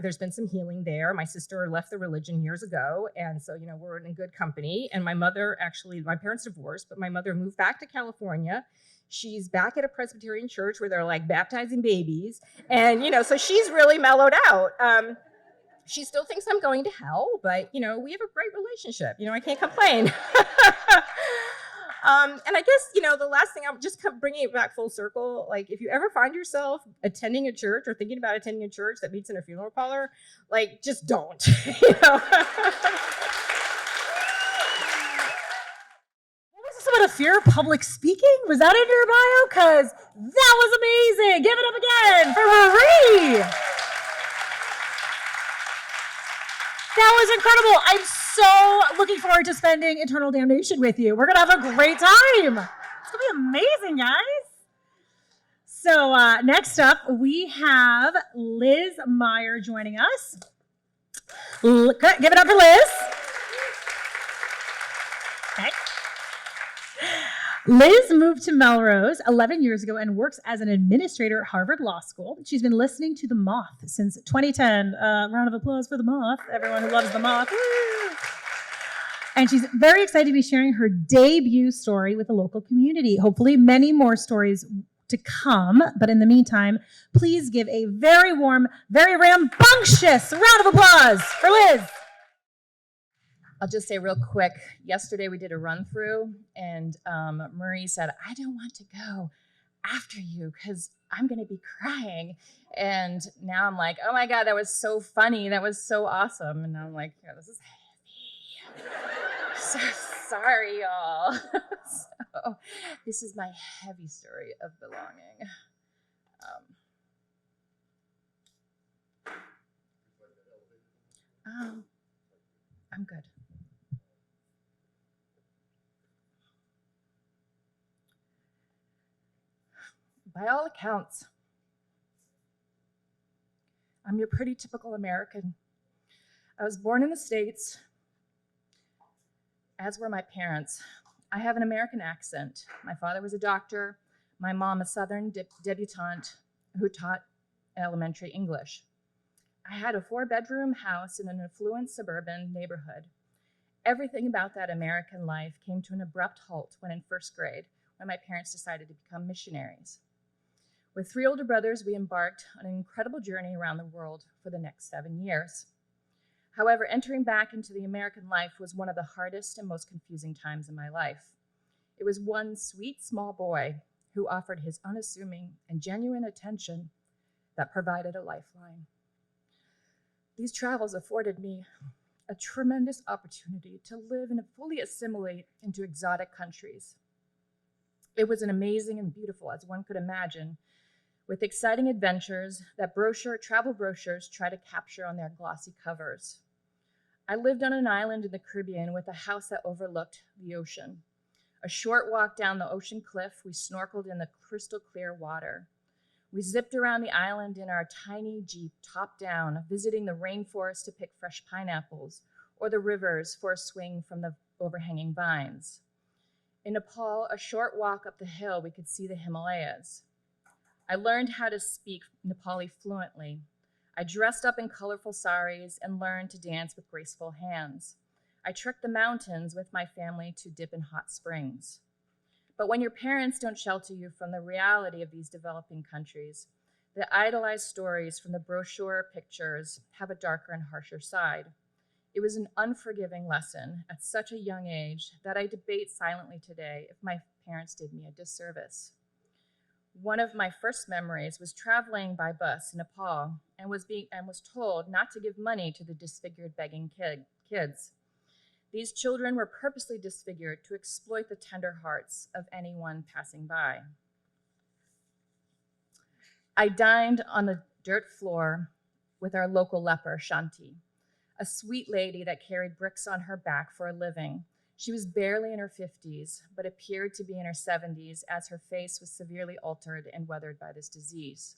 there's been some healing there. My sister left the religion years ago, and so we're in good company. And my mother, actually, my parents divorced, but my mother moved back to California. She's back at a Presbyterian church where they're like baptizing babies, and so she's really mellowed out. She still thinks I'm going to hell, but we have a great relationship. I can't complain. And I guess, the last thing, I'm just bringing it back full circle. Like, if you ever find yourself attending a church or thinking about attending a church that meets in a funeral parlor, like, just don't, This is what a fear of public speaking? Was that in your bio? Because that was amazing. Give it up again for Marie. That was incredible. I'm so looking forward to spending eternal damnation with you. We're going to have a great time. It's going to be amazing, guys. So next up, we have Liz Meyer joining us. Give it up for Liz. Okay. Liz moved to Melrose 11 years ago and works as an administrator at Harvard Law School. She's been listening to The Moth since 2010. Round of applause for The Moth, everyone who loves The Moth. Woo! And she's very excited to be sharing her debut story with the local community. Hopefully many more stories to come. But in the meantime, please give a very warm, very rambunctious round of applause for Liz. I'll just say real quick, yesterday we did a run through and Marie said, I don't want to go after you because I'm going to be crying. And now I'm like, oh my God, that was so funny. That was so awesome. And I'm like, yeah, this is heavy. So sorry, y'all. So this is my heavy story of belonging. I'm good. By all accounts, I'm your pretty typical American. I was born in the States, as were my parents. I have an American accent. My father was a doctor, my mom a Southern debutante who taught elementary English. I had a 4-bedroom house in an affluent suburban neighborhood. Everything about that American life came to an abrupt halt when in first grade, when my parents decided to become missionaries. With 3 older brothers, we embarked on an incredible journey around the world for the next 7 years. However, entering back into the American life was one of the hardest and most confusing times in my life. It was one sweet, small boy who offered his unassuming and genuine attention that provided a lifeline. These travels afforded me a tremendous opportunity to live and fully assimilate into exotic countries. It was an amazing and beautiful, as one could imagine, with exciting adventures that travel brochures try to capture on their glossy covers. I lived on an island in the Caribbean with a house that overlooked the ocean. A short walk down the ocean cliff, we snorkeled in the crystal clear water. We zipped around the island in our tiny Jeep, top down, visiting the rainforest to pick fresh pineapples, or the rivers for a swing from the overhanging vines. In Nepal, a short walk up the hill, we could see the Himalayas. I learned how to speak Nepali fluently. I dressed up in colorful saris and learned to dance with graceful hands. I trekked the mountains with my family to dip in hot springs. But when your parents don't shelter you from the reality of these developing countries, the idolized stories from the brochure pictures have a darker and harsher side. It was an unforgiving lesson at such a young age that I debate silently today if my parents did me a disservice. One of my first memories was traveling by bus in Nepal and was told not to give money to the disfigured begging kids. These children were purposely disfigured to exploit the tender hearts of anyone passing by. I dined on the dirt floor with our local leper, Shanti, a sweet lady that carried bricks on her back for a living. She was barely in her 50s, but appeared to be in her 70s as her face was severely altered and weathered by this disease.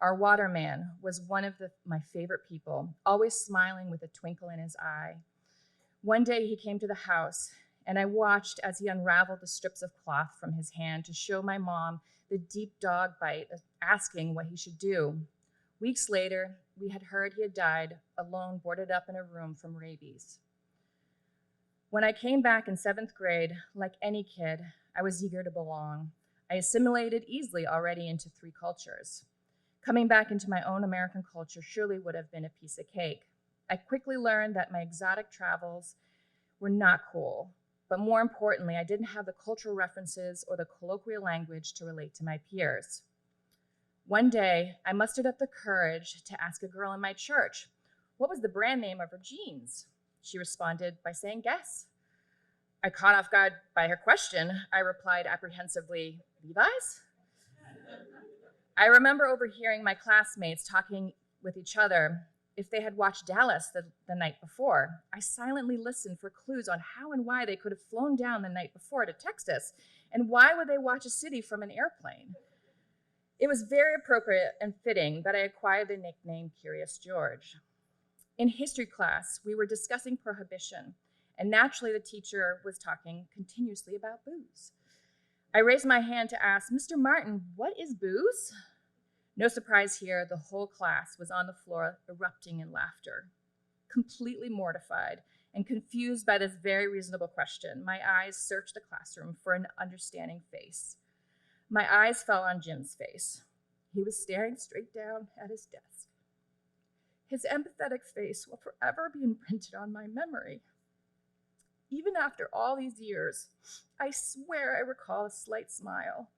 Our waterman was one of my favorite people, always smiling with a twinkle in his eye. One day he came to the house, and I watched as he unraveled the strips of cloth from his hand to show my mom the deep dog bite, asking what he should do. Weeks later, we had heard he had died alone, boarded up in a room from rabies. When I came back in 7th grade, like any kid, I was eager to belong. I assimilated easily already into 3 cultures. Coming back into my own American culture surely would have been a piece of cake. I quickly learned that my exotic travels were not cool, but more importantly, I didn't have the cultural references or the colloquial language to relate to my peers. One day, I mustered up the courage to ask a girl in my church, what was the brand name of her jeans? She responded by saying, guess. I caught off guard by her question, I replied apprehensively, Levi's? I remember overhearing my classmates talking with each other if they had watched Dallas the night before. I silently listened for clues on how and why they could have flown down the night before to Texas, and why would they watch a city from an airplane? It was very appropriate and fitting that I acquired the nickname Curious George. In history class, we were discussing prohibition, and naturally the teacher was talking continuously about booze. I raised my hand to ask, Mr. Martin, what is booze? No surprise here, the whole class was on the floor erupting in laughter. Completely mortified and confused by this very reasonable question, my eyes searched the classroom for an understanding face. My eyes fell on Jim's face. He was staring straight down at his desk. His empathetic face will forever be imprinted on my memory. Even after all these years, I swear I recall a slight smile.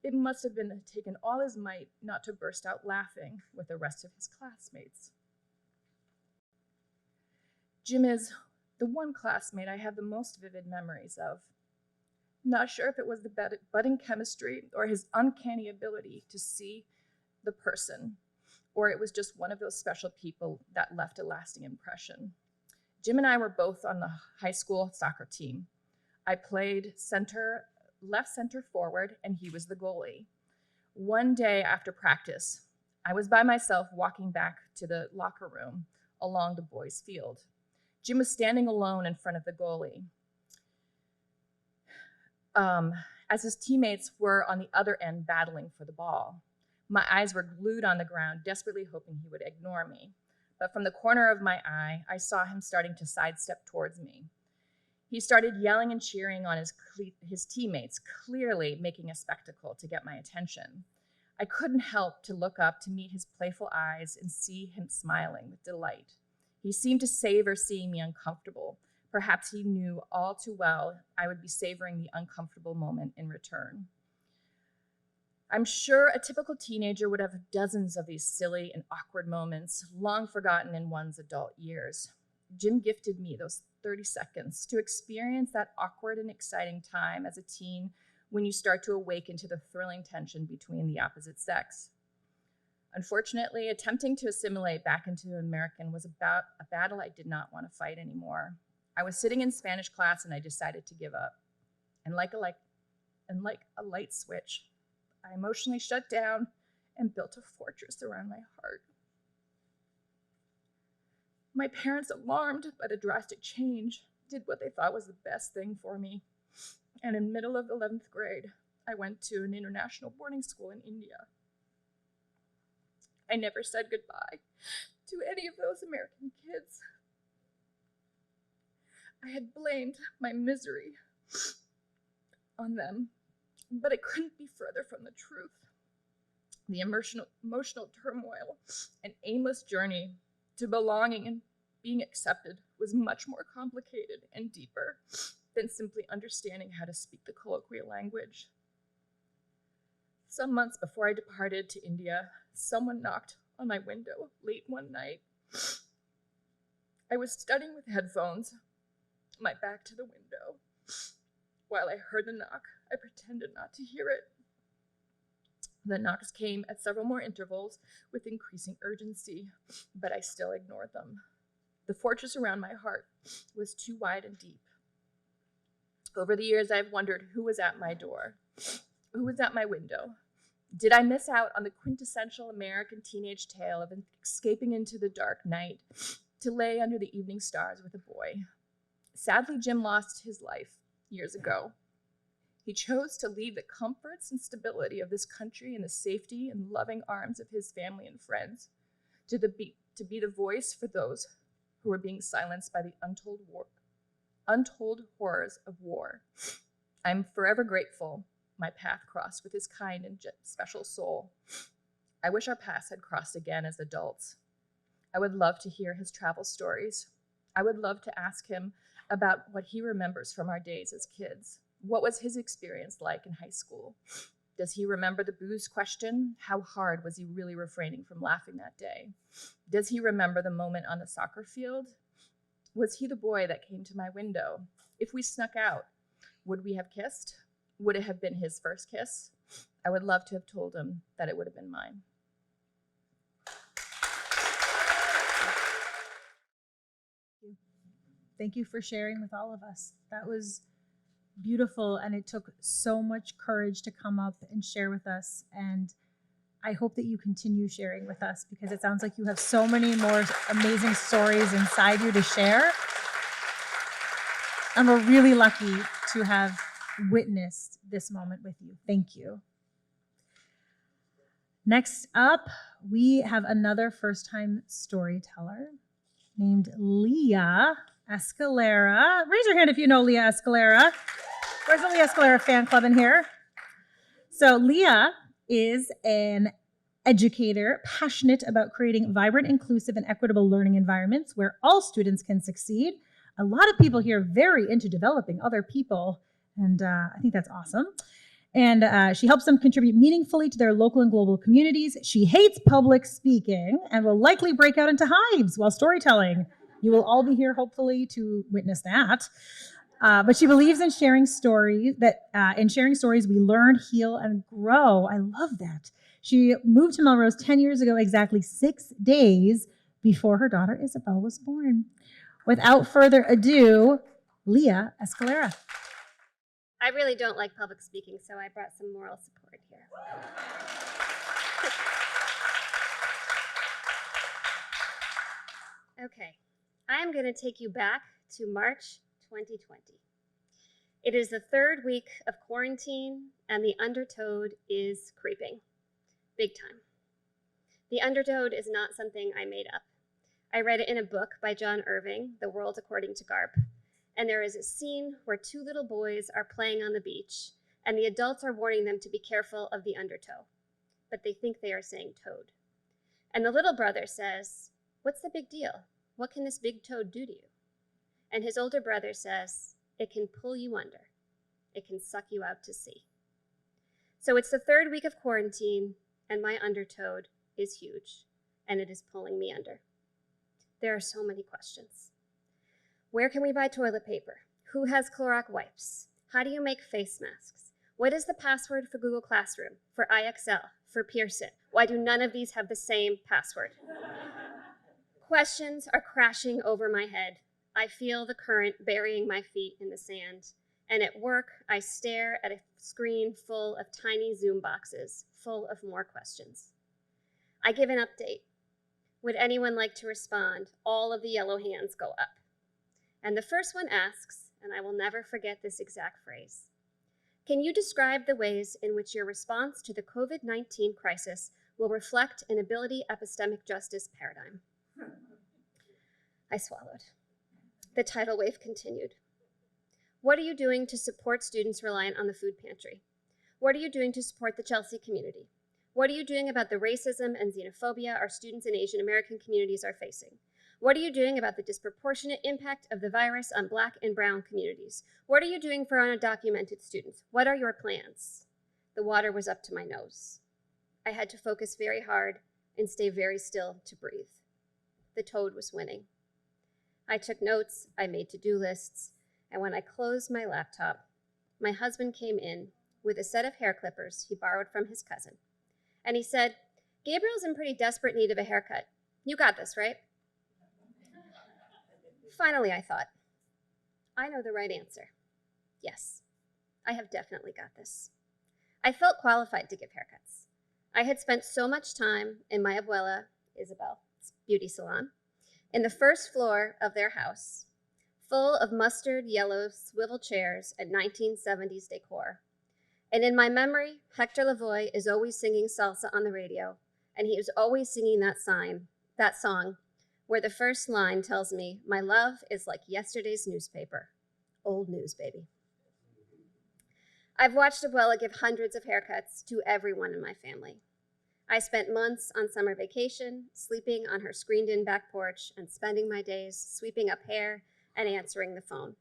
It must have been taken all his might not to burst out laughing with the rest of his classmates. Jim is the one classmate I have the most vivid memories of. Not sure if it was the budding chemistry or his uncanny ability to see the person, or it was just one of those special people that left a lasting impression. Jim and I were both on the high school soccer team. I played left center forward, and he was the goalie. One day after practice, I was by myself walking back to the locker room along the boys' field. Jim was standing alone in front of the goalie, as his teammates were on the other end battling for the ball. My eyes were glued on the ground, desperately hoping he would ignore me. But from the corner of my eye, I saw him starting to sidestep towards me. He started yelling and cheering on his teammates, clearly making a spectacle to get my attention. I couldn't help to look up to meet his playful eyes and see him smiling with delight. He seemed to savor seeing me uncomfortable. Perhaps he knew all too well I would be savoring the uncomfortable moment in return. I'm sure a typical teenager would have dozens of these silly and awkward moments, long forgotten in one's adult years. Jim gifted me those 30 seconds to experience that awkward and exciting time as a teen when you start to awaken to the thrilling tension between the opposite sex. Unfortunately, attempting to assimilate back into American was about a battle I did not want to fight anymore. I was sitting in Spanish class and I decided to give up. And like a light switch, I emotionally shut down and built a fortress around my heart. My parents, alarmed by the drastic change, did what they thought was the best thing for me. And in middle of 11th grade, I went to an international boarding school in India. I never said goodbye to any of those American kids. I had blamed my misery on them, but it couldn't be further from the truth. The emotional turmoil and aimless journey to belonging and being accepted was much more complicated and deeper than simply understanding how to speak the colloquial language. Some months before I departed to India, someone knocked on my window late one night. I was studying with headphones, my back to the window. While I heard the knock, I pretended not to hear it. The knocks came at several more intervals with increasing urgency, but I still ignored them. The fortress around my heart was too wide and deep. Over the years, I've wondered who was at my door, who was at my window. Did I miss out on the quintessential American teenage tale of escaping into the dark night to lay under the evening stars with a boy? Sadly, Jim lost his life years ago. He chose to leave the comforts and stability of this country in the safety and loving arms of his family and friends, to be the voice for those who were being silenced by the untold horrors of war. I'm forever grateful my path crossed with his kind and special soul. I wish our paths had crossed again as adults. I would love to hear his travel stories. I would love to ask him about what he remembers from our days as kids. What was his experience like in high school? Does he remember the booze question? How hard was he really refraining from laughing that day? Does he remember the moment on the soccer field? Was he the boy that came to my window? If we snuck out, Would we have kissed? Would it have been his first kiss? I would love to have told him that it would have been mine. Thank you for sharing with all of us. That was beautiful, and it took so much courage to come up and share with us. And I hope that you continue sharing with us, because it sounds like you have so many more amazing stories inside you to share. And we're really lucky to have witnessed this moment with you. Thank you. Next up, we have another first-time storyteller named Leah Escalara. Raise your hand if you know Leah Escalara. Where's the Leah Escalara fan club in here? So Leah is an educator passionate about creating vibrant, inclusive, and equitable learning environments where all students can succeed. A lot of people here are very into developing other people, and I think that's awesome. And she helps them contribute meaningfully to their local and global communities. She hates public speaking and will likely break out into hives while storytelling. You will all be here, hopefully, to witness that. But she believes in sharing stories, in sharing stories we learn, heal, and grow. I love that. She moved to Melrose 10 years ago, exactly 6 days before her daughter Isabel was born. Without further ado, Leah Escalara. I really don't like public speaking, so I brought some moral support here. Okay, I'm going to take you back to March 2020. It is the third week of quarantine, and the undertow is creeping. Big time. The undertow is not something I made up. I read it in a book by John Irving, The World According to Garp. And there is a scene where two little boys are playing on the beach, and the adults are warning them to be careful of the undertow, but they think they are saying toad. And the little brother says, "What's the big deal? What can this big toad do to you?" And his older brother says, "It can pull you under. It can suck you out to sea." So it's the third week of quarantine, and my undertow is huge, and it is pulling me under. There are so many questions. Where can we buy toilet paper? Who has Clorox wipes? How do you make face masks? What is the password for Google Classroom, for IXL, for Pearson? Why do none of these have the same password? Questions are crashing over my head. I feel the current burying my feet in the sand. And at work, I stare at a screen full of tiny Zoom boxes, full of more questions. I give an update. Would anyone like to respond? All of the yellow hands go up. And the first one asks, and I will never forget this exact phrase, "Can you describe the ways in which your response to the COVID-19 crisis will reflect an ability epistemic justice paradigm?" I swallowed. The tidal wave continued. What are you doing to support students reliant on the food pantry? What are you doing to support the Chelsea community? What are you doing about the racism and xenophobia our students in Asian American communities are facing? What are you doing about the disproportionate impact of the virus on Black and Brown communities? What are you doing for undocumented students? What are your plans? The water was up to my nose. I had to focus very hard and stay very still to breathe. The toad was winning. I took notes, I made to-do lists, and when I closed my laptop, my husband came in with a set of hair clippers he borrowed from his cousin. And he said, "Gabriel's in pretty desperate need of a haircut. You got this, right?" Finally, I thought, I know the right answer. Yes, I have definitely got this. I felt qualified to give haircuts. I had spent so much time in my abuela, Isabel's beauty salon, in the first floor of their house, full of mustard yellow swivel chairs and 1970s decor. And in my memory, Hector Lavoie is always singing salsa on the radio, and he is always singing that song, where the first line tells me, "My love is like yesterday's newspaper. Old news, baby." I've watched Abuela give hundreds of haircuts to everyone in my family. I spent months on summer vacation, sleeping on her screened-in back porch and spending my days sweeping up hair and answering the phone.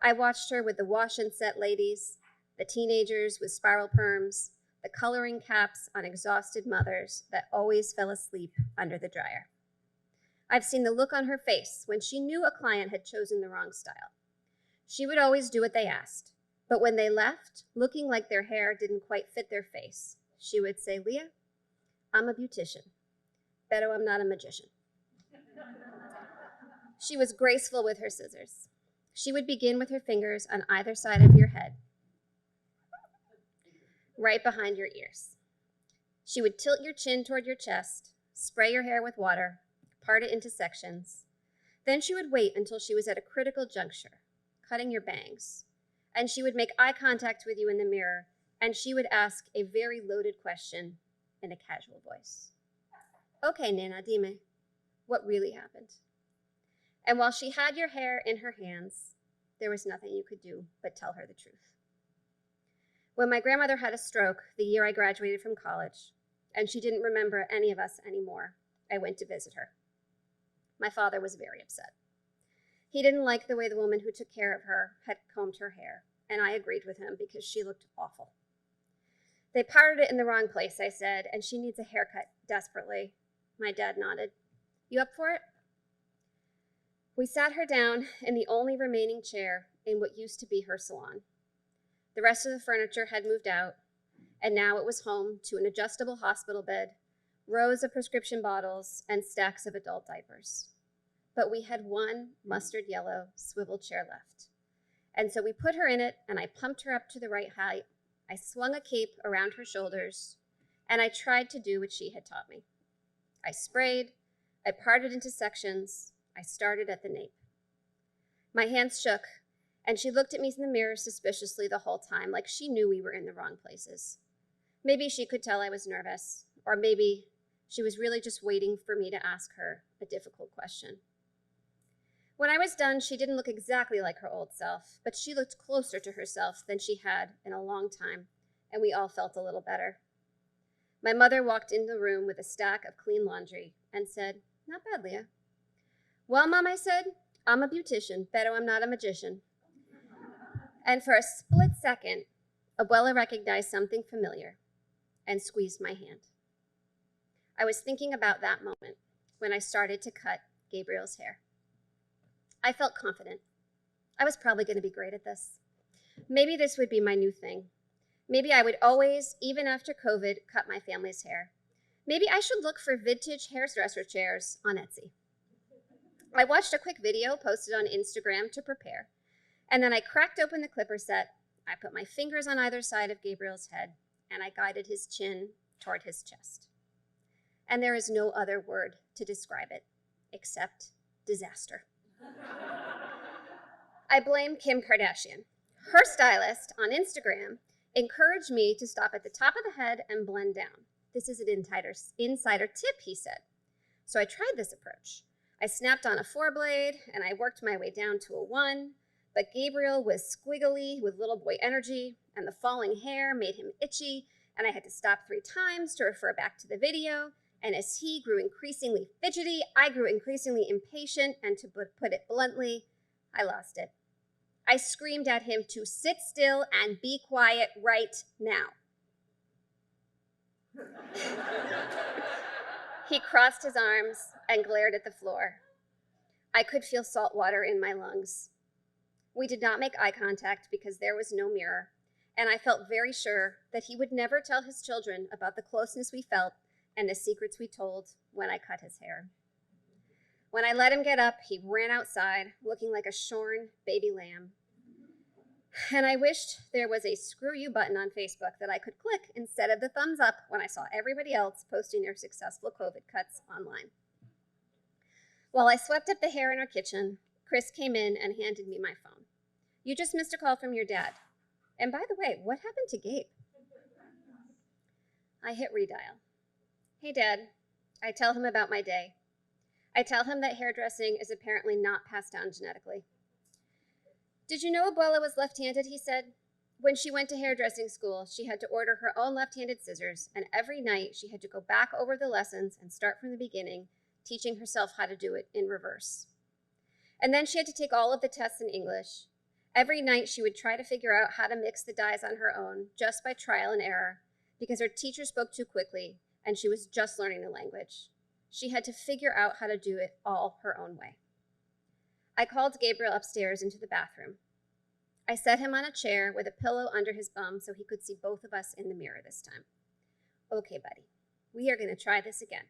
I watched her with the wash and set ladies, the teenagers with spiral perms, the coloring caps on exhausted mothers that always fell asleep under the dryer. I've seen the look on her face when she knew a client had chosen the wrong style. She would always do what they asked. But when they left, looking like their hair didn't quite fit their face, she would say, Leah, I'm a beautician, pero I'm not a magician. She was graceful with her scissors. She would begin with her fingers on either side of your head, right behind your ears. She would tilt your chin toward your chest, spray your hair with water, part it into sections. Then she would wait until she was at a critical juncture, cutting your bangs. And she would make eye contact with you in the mirror, and she would ask a very loaded question in a casual voice. Okay, Nana, dime, what really happened? And while she had your hair in her hands, there was nothing you could do but tell her the truth. When my grandmother had a stroke the year I graduated from college, and she didn't remember any of us anymore, I went to visit her. My father was very upset. He didn't like the way the woman who took care of her had combed her hair, and I agreed with him because she looked awful. They parted it in the wrong place, I said, and she needs a haircut desperately. My dad nodded. You up for it? We sat her down in the only remaining chair in what used to be her salon. The rest of the furniture had moved out, and now it was home to an adjustable hospital bed, rows of prescription bottles, and stacks of adult diapers. But we had one mustard yellow swivel chair left. And so we put her in it, and I pumped her up to the right height. I swung a cape around her shoulders, and I tried to do what she had taught me. I sprayed, I parted into sections, I started at the nape. My hands shook, and she looked at me in the mirror suspiciously the whole time, like she knew we were in the wrong places. Maybe she could tell I was nervous, or maybe she was really just waiting for me to ask her a difficult question. When I was done, she didn't look exactly like her old self, but she looked closer to herself than she had in a long time, and we all felt a little better. My mother walked in the room with a stack of clean laundry and said, Not bad, Leah. Well, Mom, I said, I'm a beautician, pero I'm not a magician. And for a split second, Abuela recognized something familiar and squeezed my hand. I was thinking about that moment when I started to cut Gabriel's hair. I felt confident. I was probably going to be great at this. Maybe this would be my new thing. Maybe I would always, even after COVID, cut my family's hair. Maybe I should look for vintage hairdresser chairs on Etsy. I watched a quick video posted on Instagram to prepare, and then I cracked open the clipper set. I put my fingers on either side of Gabriel's head, and I guided his chin toward his chest. And there is no other word to describe it except disaster. I blame Kim Kardashian. Her stylist on Instagram encouraged me to stop at the top of the head and blend down. This is an insider tip, he said. So I tried this approach. I snapped on a 4-blade and I worked my way down to a 1, but Gabriel was squiggly with little boy energy, and the falling hair made him itchy, and I had to stop 3 times to refer back to the video. And as he grew increasingly fidgety, I grew increasingly impatient, and to put it bluntly, I lost it. I screamed at him to sit still and be quiet right now. He crossed his arms and glared at the floor. I could feel salt water in my lungs. We did not make eye contact because there was no mirror, and I felt very sure that he would never tell his children about the closeness we felt and the secrets we told when I cut his hair. When I let him get up, he ran outside, looking like a shorn baby lamb. And I wished there was a screw you button on Facebook that I could click instead of the thumbs up when I saw everybody else posting their successful COVID cuts online. While I swept up the hair in our kitchen, Chris came in and handed me my phone. You just missed a call from your dad. And by the way, what happened to Gabe? I hit redial. Hey, Dad. I tell him about my day. I tell him that hairdressing is apparently not passed down genetically. Did you know Abuela was left-handed, he said. When she went to hairdressing school, she had to order her own left-handed scissors, and every night she had to go back over the lessons and start from the beginning, teaching herself how to do it in reverse. And then she had to take all of the tests in English. Every night she would try to figure out how to mix the dyes on her own, just by trial and error, because her teacher spoke too quickly, and she was just learning the language. She had to figure out how to do it all her own way. I called Gabriel upstairs into the bathroom. I set him on a chair with a pillow under his bum so he could see both of us in the mirror this time. Okay, buddy, we are going to try this again.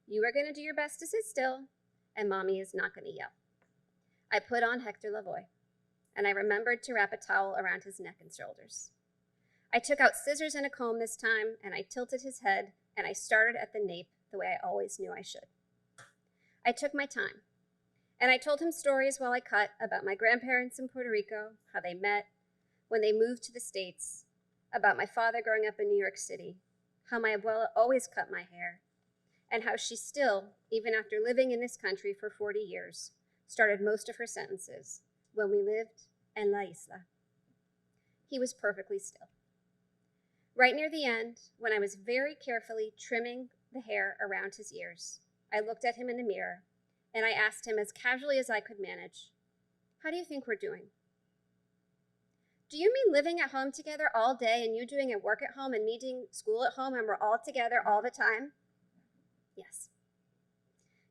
You are going to do your best to sit still, and Mommy is not going to yell. I put on Hector Lavoie, and I remembered to wrap a towel around his neck and shoulders. I took out scissors and a comb this time, and I tilted his head, and I started at the nape the way I always knew I should. I took my time, and I told him stories while I cut about my grandparents in Puerto Rico, how they met, when they moved to the States, about my father growing up in New York City, how my abuela always cut my hair, and how she still, even after living in this country for 40 years, started most of her sentences, when we lived en la isla. He was perfectly still. Right near the end, when I was very carefully trimming the hair around his ears, I looked at him in the mirror, and I asked him as casually as I could manage, "How do you think we're doing?" "Do you mean living at home together all day and you doing your work at home and me doing school at home and we're all together all the time?" "Yes."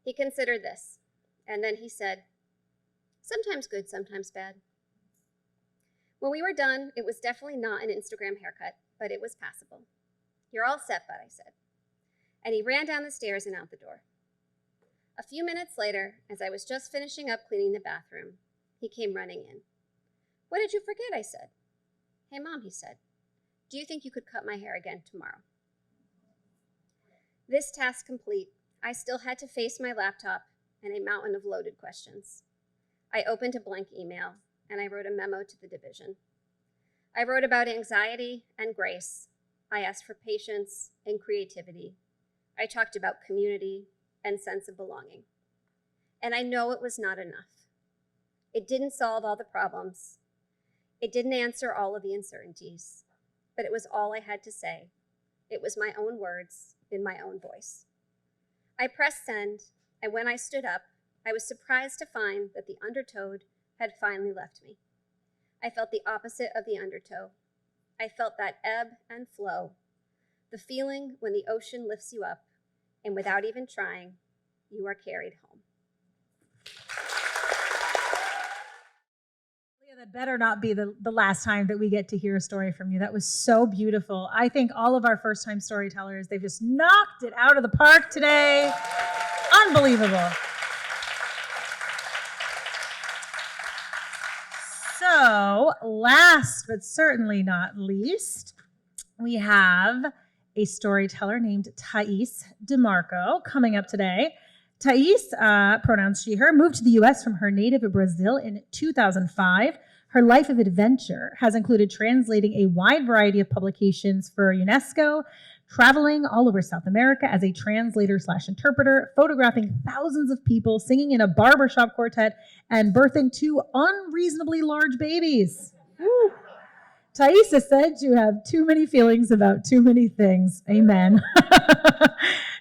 He considered this, and then he said, "Sometimes good, sometimes bad." When we were done, it was definitely not an Instagram haircut, but it was passable. "You're all set, bud," I said. And he ran down the stairs and out the door. A few minutes later, as I was just finishing up cleaning the bathroom, he came running in. "What did you forget?" I said. "Hey, Mom," he said, "do you think you could cut my hair again tomorrow?" This task complete, I still had to face my laptop and a mountain of loaded questions. I opened a blank email, and I wrote a memo to the division. I wrote about anxiety and grace. I asked for patience and creativity. I talked about community and sense of belonging. And I know it was not enough. It didn't solve all the problems. It didn't answer all of the uncertainties, but it was all I had to say. It was my own words in my own voice. I pressed send, and when I stood up, I was surprised to find that the undertowed had finally left me. I felt the opposite of the undertow. I felt that ebb and flow, the feeling when the ocean lifts you up, and without even trying, you are carried home. Leah, that better not be the last time that we get to hear a story from you. That was so beautiful. I think all of our first-time storytellers, they've just knocked it out of the park today. Unbelievable. So, last but certainly not least, we have a storyteller named Tais Demarco coming up today. Tais, pronouns she, her, moved to the U.S. from her native Brazil in 2005. Her life of adventure has included translating a wide variety of publications for UNESCO, traveling all over South America as a translator/interpreter, photographing thousands of people, singing in a barbershop quartet, and birthing 2 unreasonably large babies. Woo. Tais is said to have too many feelings about too many things. Amen.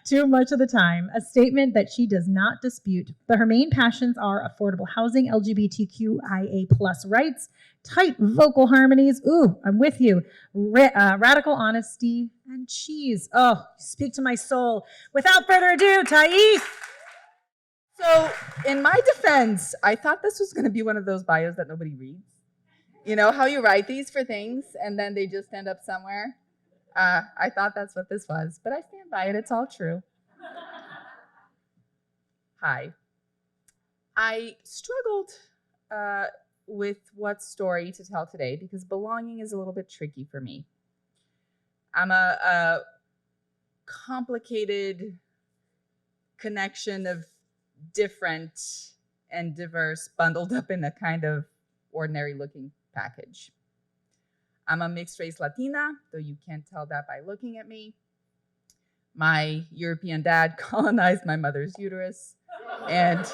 Too much of the time. A statement that she does not dispute. But her main passions are affordable housing, LGBTQIA+ rights, tight vocal harmonies. Ooh, I'm with you. Radical honesty and cheese. Oh, speak to my soul. Without further ado, Tais. So, in my defense, I thought this was going to be one of those bios that nobody reads. You know how you write these for things and then they just end up somewhere? I thought that's what this was, but I stand by it. It's all true. Hi. I struggled with what story to tell today because belonging is a little bit tricky for me. I'm a complicated connection of different and diverse bundled up in a kind of ordinary looking package. I'm a mixed race Latina, though you can't tell that by looking at me. My European dad colonized my mother's uterus, and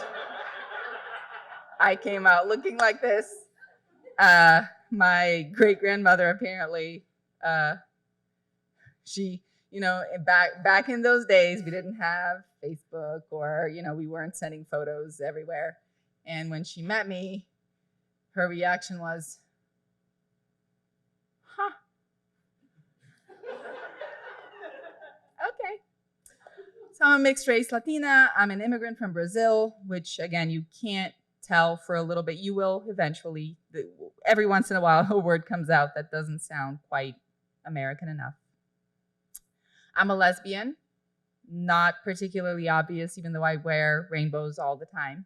I came out looking like this. My great-grandmother apparently, she, back in those days, we didn't have Facebook or, we weren't sending photos everywhere. And when she met me, her reaction was, huh. Okay. So I'm a mixed race Latina. I'm an immigrant from Brazil, which again, you can't tell for a little bit. You will eventually. every once in a while a word comes out that doesn't sound quite American enough. I'm a lesbian, not particularly obvious, even though I wear rainbows all the time,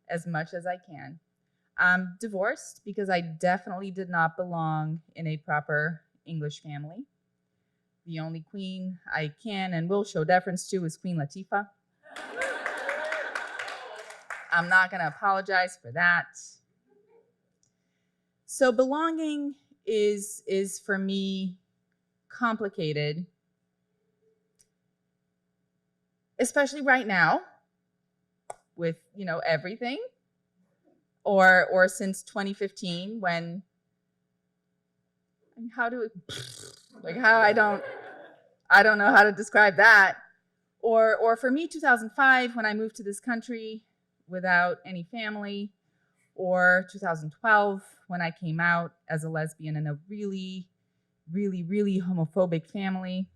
as much as I can. I'm divorced because I definitely did not belong in a proper English family. The only queen I can and will show deference to is Queen Latifah. I'm not going to apologize for that. So belonging is for me complicated, especially right now with, everything, or since 2015 when, I don't know how to describe that. Or for me, 2005, when I moved to this country without any family, or 2012, when I came out as a lesbian in a really, really, really homophobic family,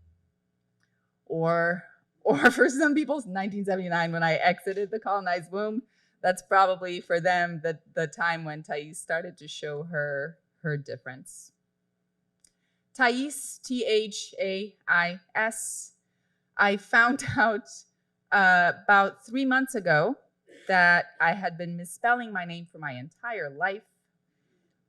or for some people, 1979, when I exited the colonized womb. That's probably for them the time when Tais started to show her difference. Tais, Thais, I found out about 3 months ago that I had been misspelling my name for my entire life.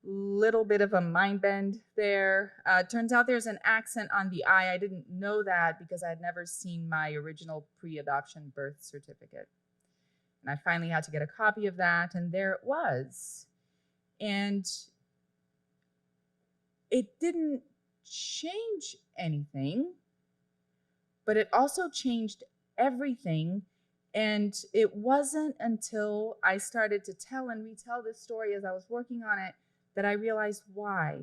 Little bit of a mind bend there. Turns out there's an accent on the I. I didn't know that because I had never seen my original pre-adoption birth certificate. And I finally had to get a copy of that, and there it was. And it didn't change anything, but it also changed everything. And it wasn't until I started to tell and retell this story as I was working on it that I realized why.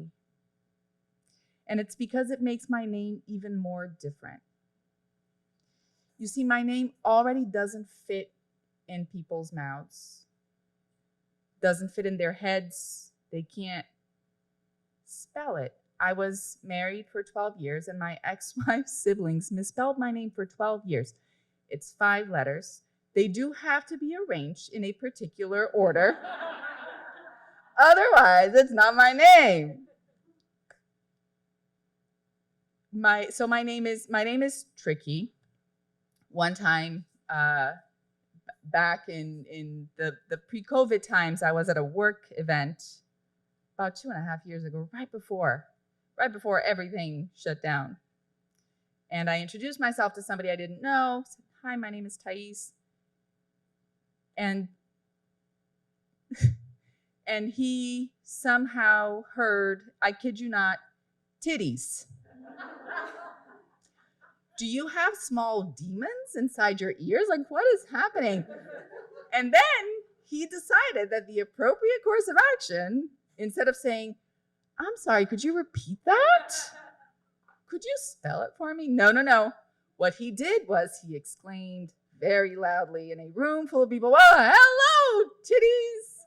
And it's because it makes my name even more different. You see, my name already doesn't fit in people's mouths, doesn't fit in their heads. They can't spell it. I was married for 12 years, and my ex-wife's siblings misspelled my name for 12 years. It's 5 letters. They do have to be arranged in a particular order. Otherwise, it's not my name. My name is tricky. One time, back in the pre-COVID times, I was at a work event about 2.5 years ago, right before everything shut down. And I introduced myself to somebody I didn't know. Said, "Hi, my name is Tais." And he somehow heard, I kid you not, titties. Do you have small demons inside your ears? Like, what is happening? And then he decided that the appropriate course of action, instead of saying, "I'm sorry, could you repeat that? Could you spell it for me?" No. What he did was he exclaimed very loudly in a room full of people, "Well, hello, titties."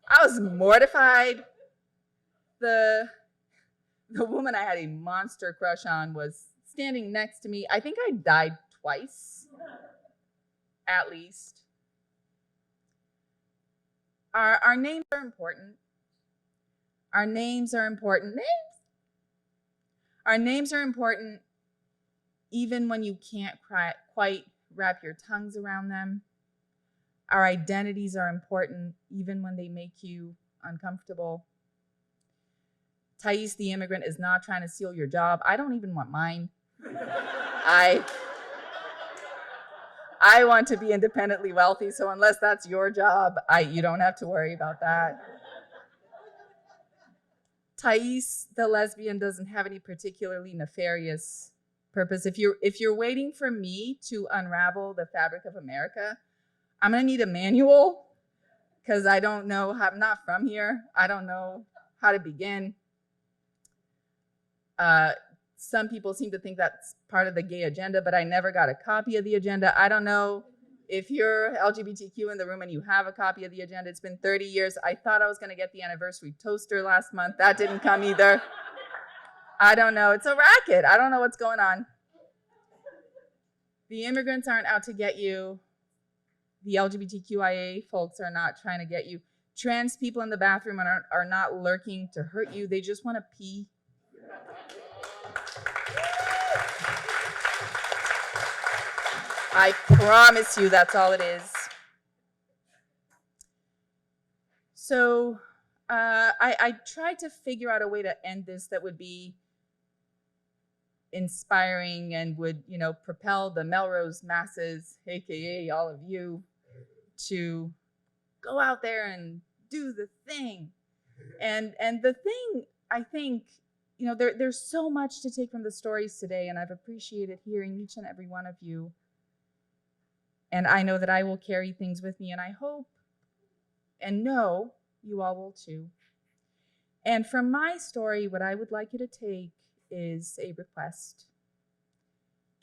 I was mortified. The woman I had a monster crush on was standing next to me. I think I died twice, at least. Our names are important. Our names are important. Our names are important even when you can't quite wrap your tongues around them. Our identities are important even when they make you uncomfortable. Tais the immigrant is not trying to steal your job. I don't even want mine. I want to be independently wealthy, so unless that's your job, you don't have to worry about that. Tais, the lesbian, doesn't have any particularly nefarious purpose. If you're waiting for me to unravel the fabric of America, I'm gonna need a manual because I don't know. I'm not from here. I don't know how to begin. Some people seem to think that's part of the gay agenda, but I never got a copy of the agenda. I don't know if you're LGBTQ in the room and you have a copy of the agenda. It's been 30 years. I thought I was going to get the anniversary toaster last month. That didn't come either. I don't know. It's a racket. I don't know what's going on. The immigrants aren't out to get you. the LGBTQIA folks are not trying to get you. Trans people in the bathroom are not lurking to hurt you. They just want to pee. I promise you that's all it is. So I tried to figure out a way to end this that would be inspiring and would, propel the Melrose masses, aka all of you, to go out there and do the thing. And the thing, I think, there's so much to take from the stories today, and I've appreciated hearing each and every one of you. And I know that I will carry things with me, and I hope and know you all will too. And from my story, what I would like you to take is a request.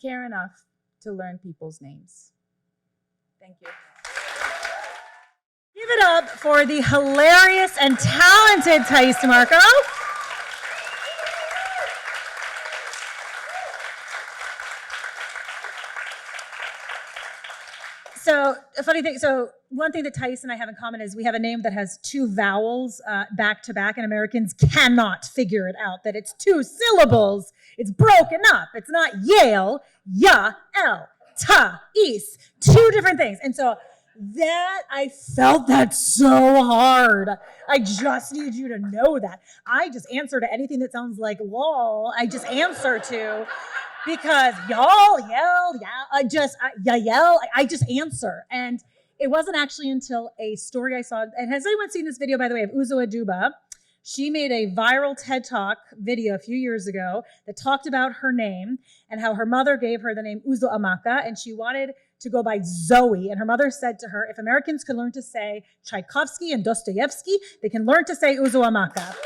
Care enough to learn people's names. Thank you. Give it up for the hilarious and talented Tais Demarco. So a funny thing, one thing that Tais and I have in common is we have a name that has two vowels back to back, and Americans cannot figure it out, that it's two syllables. It's broken up. It's not Yael, Yael, Tais, two different things. And so I felt that so hard. I just need you to know that. I just answer to anything that sounds like lol. I just answer to. Because Yael, I just answer. And it wasn't actually until a story I saw, and has anyone seen this video, by the way, of Uzo Aduba? She made a viral TED Talk video a few years ago that talked about her name and how her mother gave her the name Uzo Amaka, and she wanted to go by Zoe. And her mother said to her, if Americans could learn to say Tchaikovsky and Dostoevsky, they can learn to say Uzo Amaka.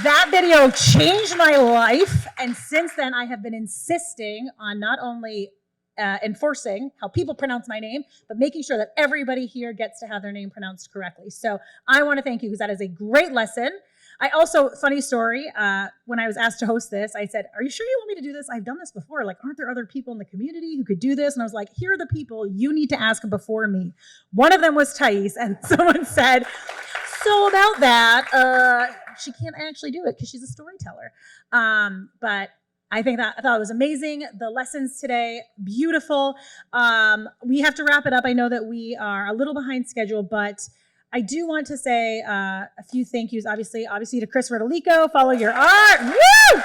That video changed my life, and since then I have been insisting on not only enforcing how people pronounce my name, but making sure that everybody here gets to have their name pronounced correctly. So I want to thank you because that is a great lesson. I also, funny story, when I was asked to host this, I said, are you sure you want me to do this? I've done this before. Like, aren't there other people in the community who could do this? And I was like, here are the people you need to ask before me. One of them was Tais, and someone said, so about that, she can't actually do it because she's a storyteller. But I thought it was amazing. The lessons today, beautiful. We have to wrap it up. I know that we are a little behind schedule, but I do want to say a few thank yous. Obviously to Chris Rodolico, follow your art. Woo!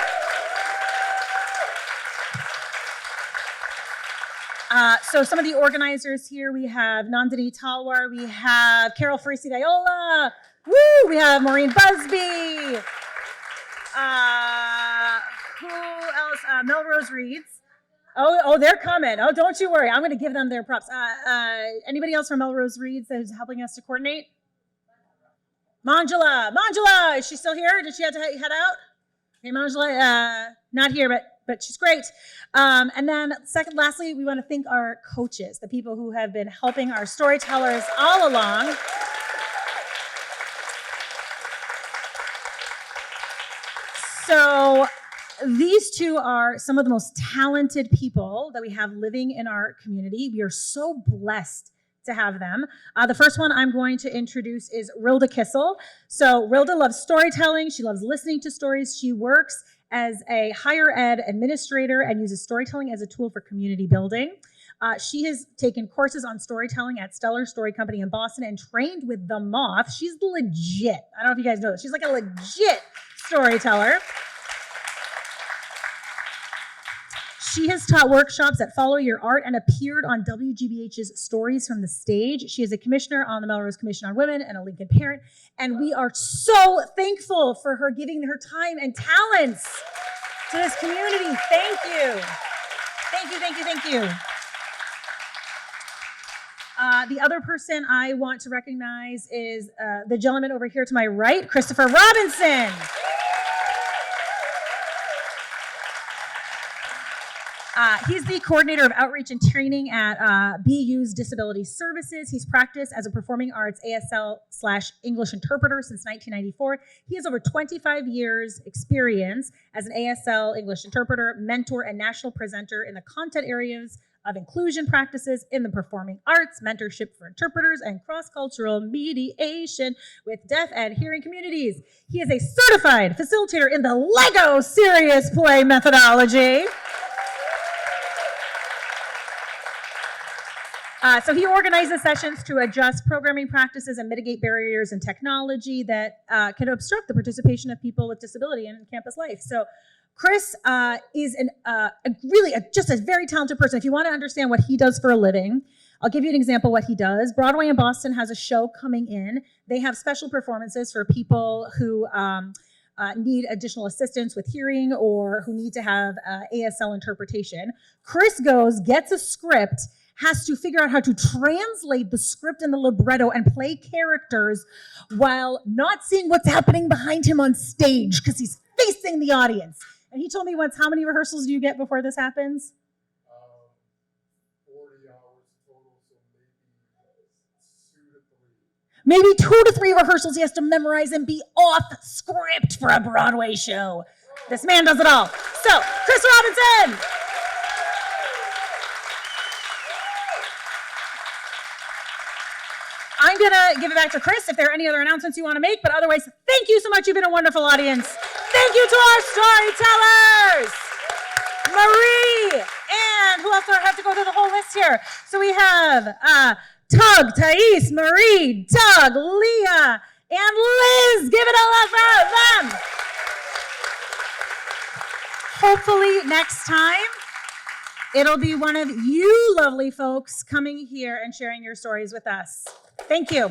So some of the organizers here, we have Nandini Talwar, we have Carol Farisi Viola, woo! We have Maureen Busby. Who else? Melrose Reeds. Oh, they're coming. Oh, don't you worry. I'm going to give them their props. Anybody else from Melrose Reeds that is helping us to coordinate? Manjula, is she still here? Did she have to head out? Okay, Manjula, not here, but she's great. And then lastly, we want to thank our coaches, the people who have been helping our storytellers all along. So these two are some of the most talented people that we have living in our community. We are so blessed to have them. The first one I'm going to introduce is Wilda Kissel. So Wilda loves storytelling. She loves listening to stories. She works as a higher ed administrator and uses storytelling as a tool for community building. She has taken courses on storytelling at Stellar Story Company in Boston and trained with The Moth. She's legit. I don't know if you guys know this. She's like a legit storyteller. She has taught workshops at Follow Your Art and appeared on WGBH's Stories from the Stage. She is a commissioner on the Melrose Commission on Women and a Lincoln parent. And we are so thankful for her giving her time and talents to this community. Thank you. Thank you. The other person I want to recognize is the gentleman over here to my right, Christopher Robinson. He's the coordinator of outreach and training at BU's Disability Services. He's practiced as a performing arts ASL/English interpreter since 1994. He has over 25 years experience as an ASL English interpreter, mentor, and national presenter in the content areas of inclusion practices in the performing arts, mentorship for interpreters, and cross-cultural mediation with deaf and hearing communities. He is a certified facilitator in the Lego serious play methodology. So he organizes sessions to adjust programming practices and mitigate barriers in technology that can obstruct the participation of people with disability in campus life. So Chris is just a very talented person. If you want to understand what he does for a living, I'll give you an example of what he does. Broadway in Boston has a show coming in. They have special performances for people who need additional assistance with hearing or who need to have ASL interpretation. Chris goes, gets a script, has to figure out how to translate the script and the libretto and play characters while not seeing what's happening behind him on stage because he's facing the audience. And he told me once, how many rehearsals do you get before this happens? 40 hours total, so Maybe 2 to 3 rehearsals he has to memorize and be off script for a Broadway show. This man does it all. So, Chris Robinson. I'm going to give it back to Chris if there are any other announcements you want to make, but otherwise, thank you so much. You've been a wonderful audience. Thank you to our storytellers, Marie, and who else do I have to go through the whole list here? So we have Tug, Tais, Marie, Doug, Leah, and Liz. Give it a love for them. Hopefully next time, it'll be one of you lovely folks coming here and sharing your stories with us. Thank you.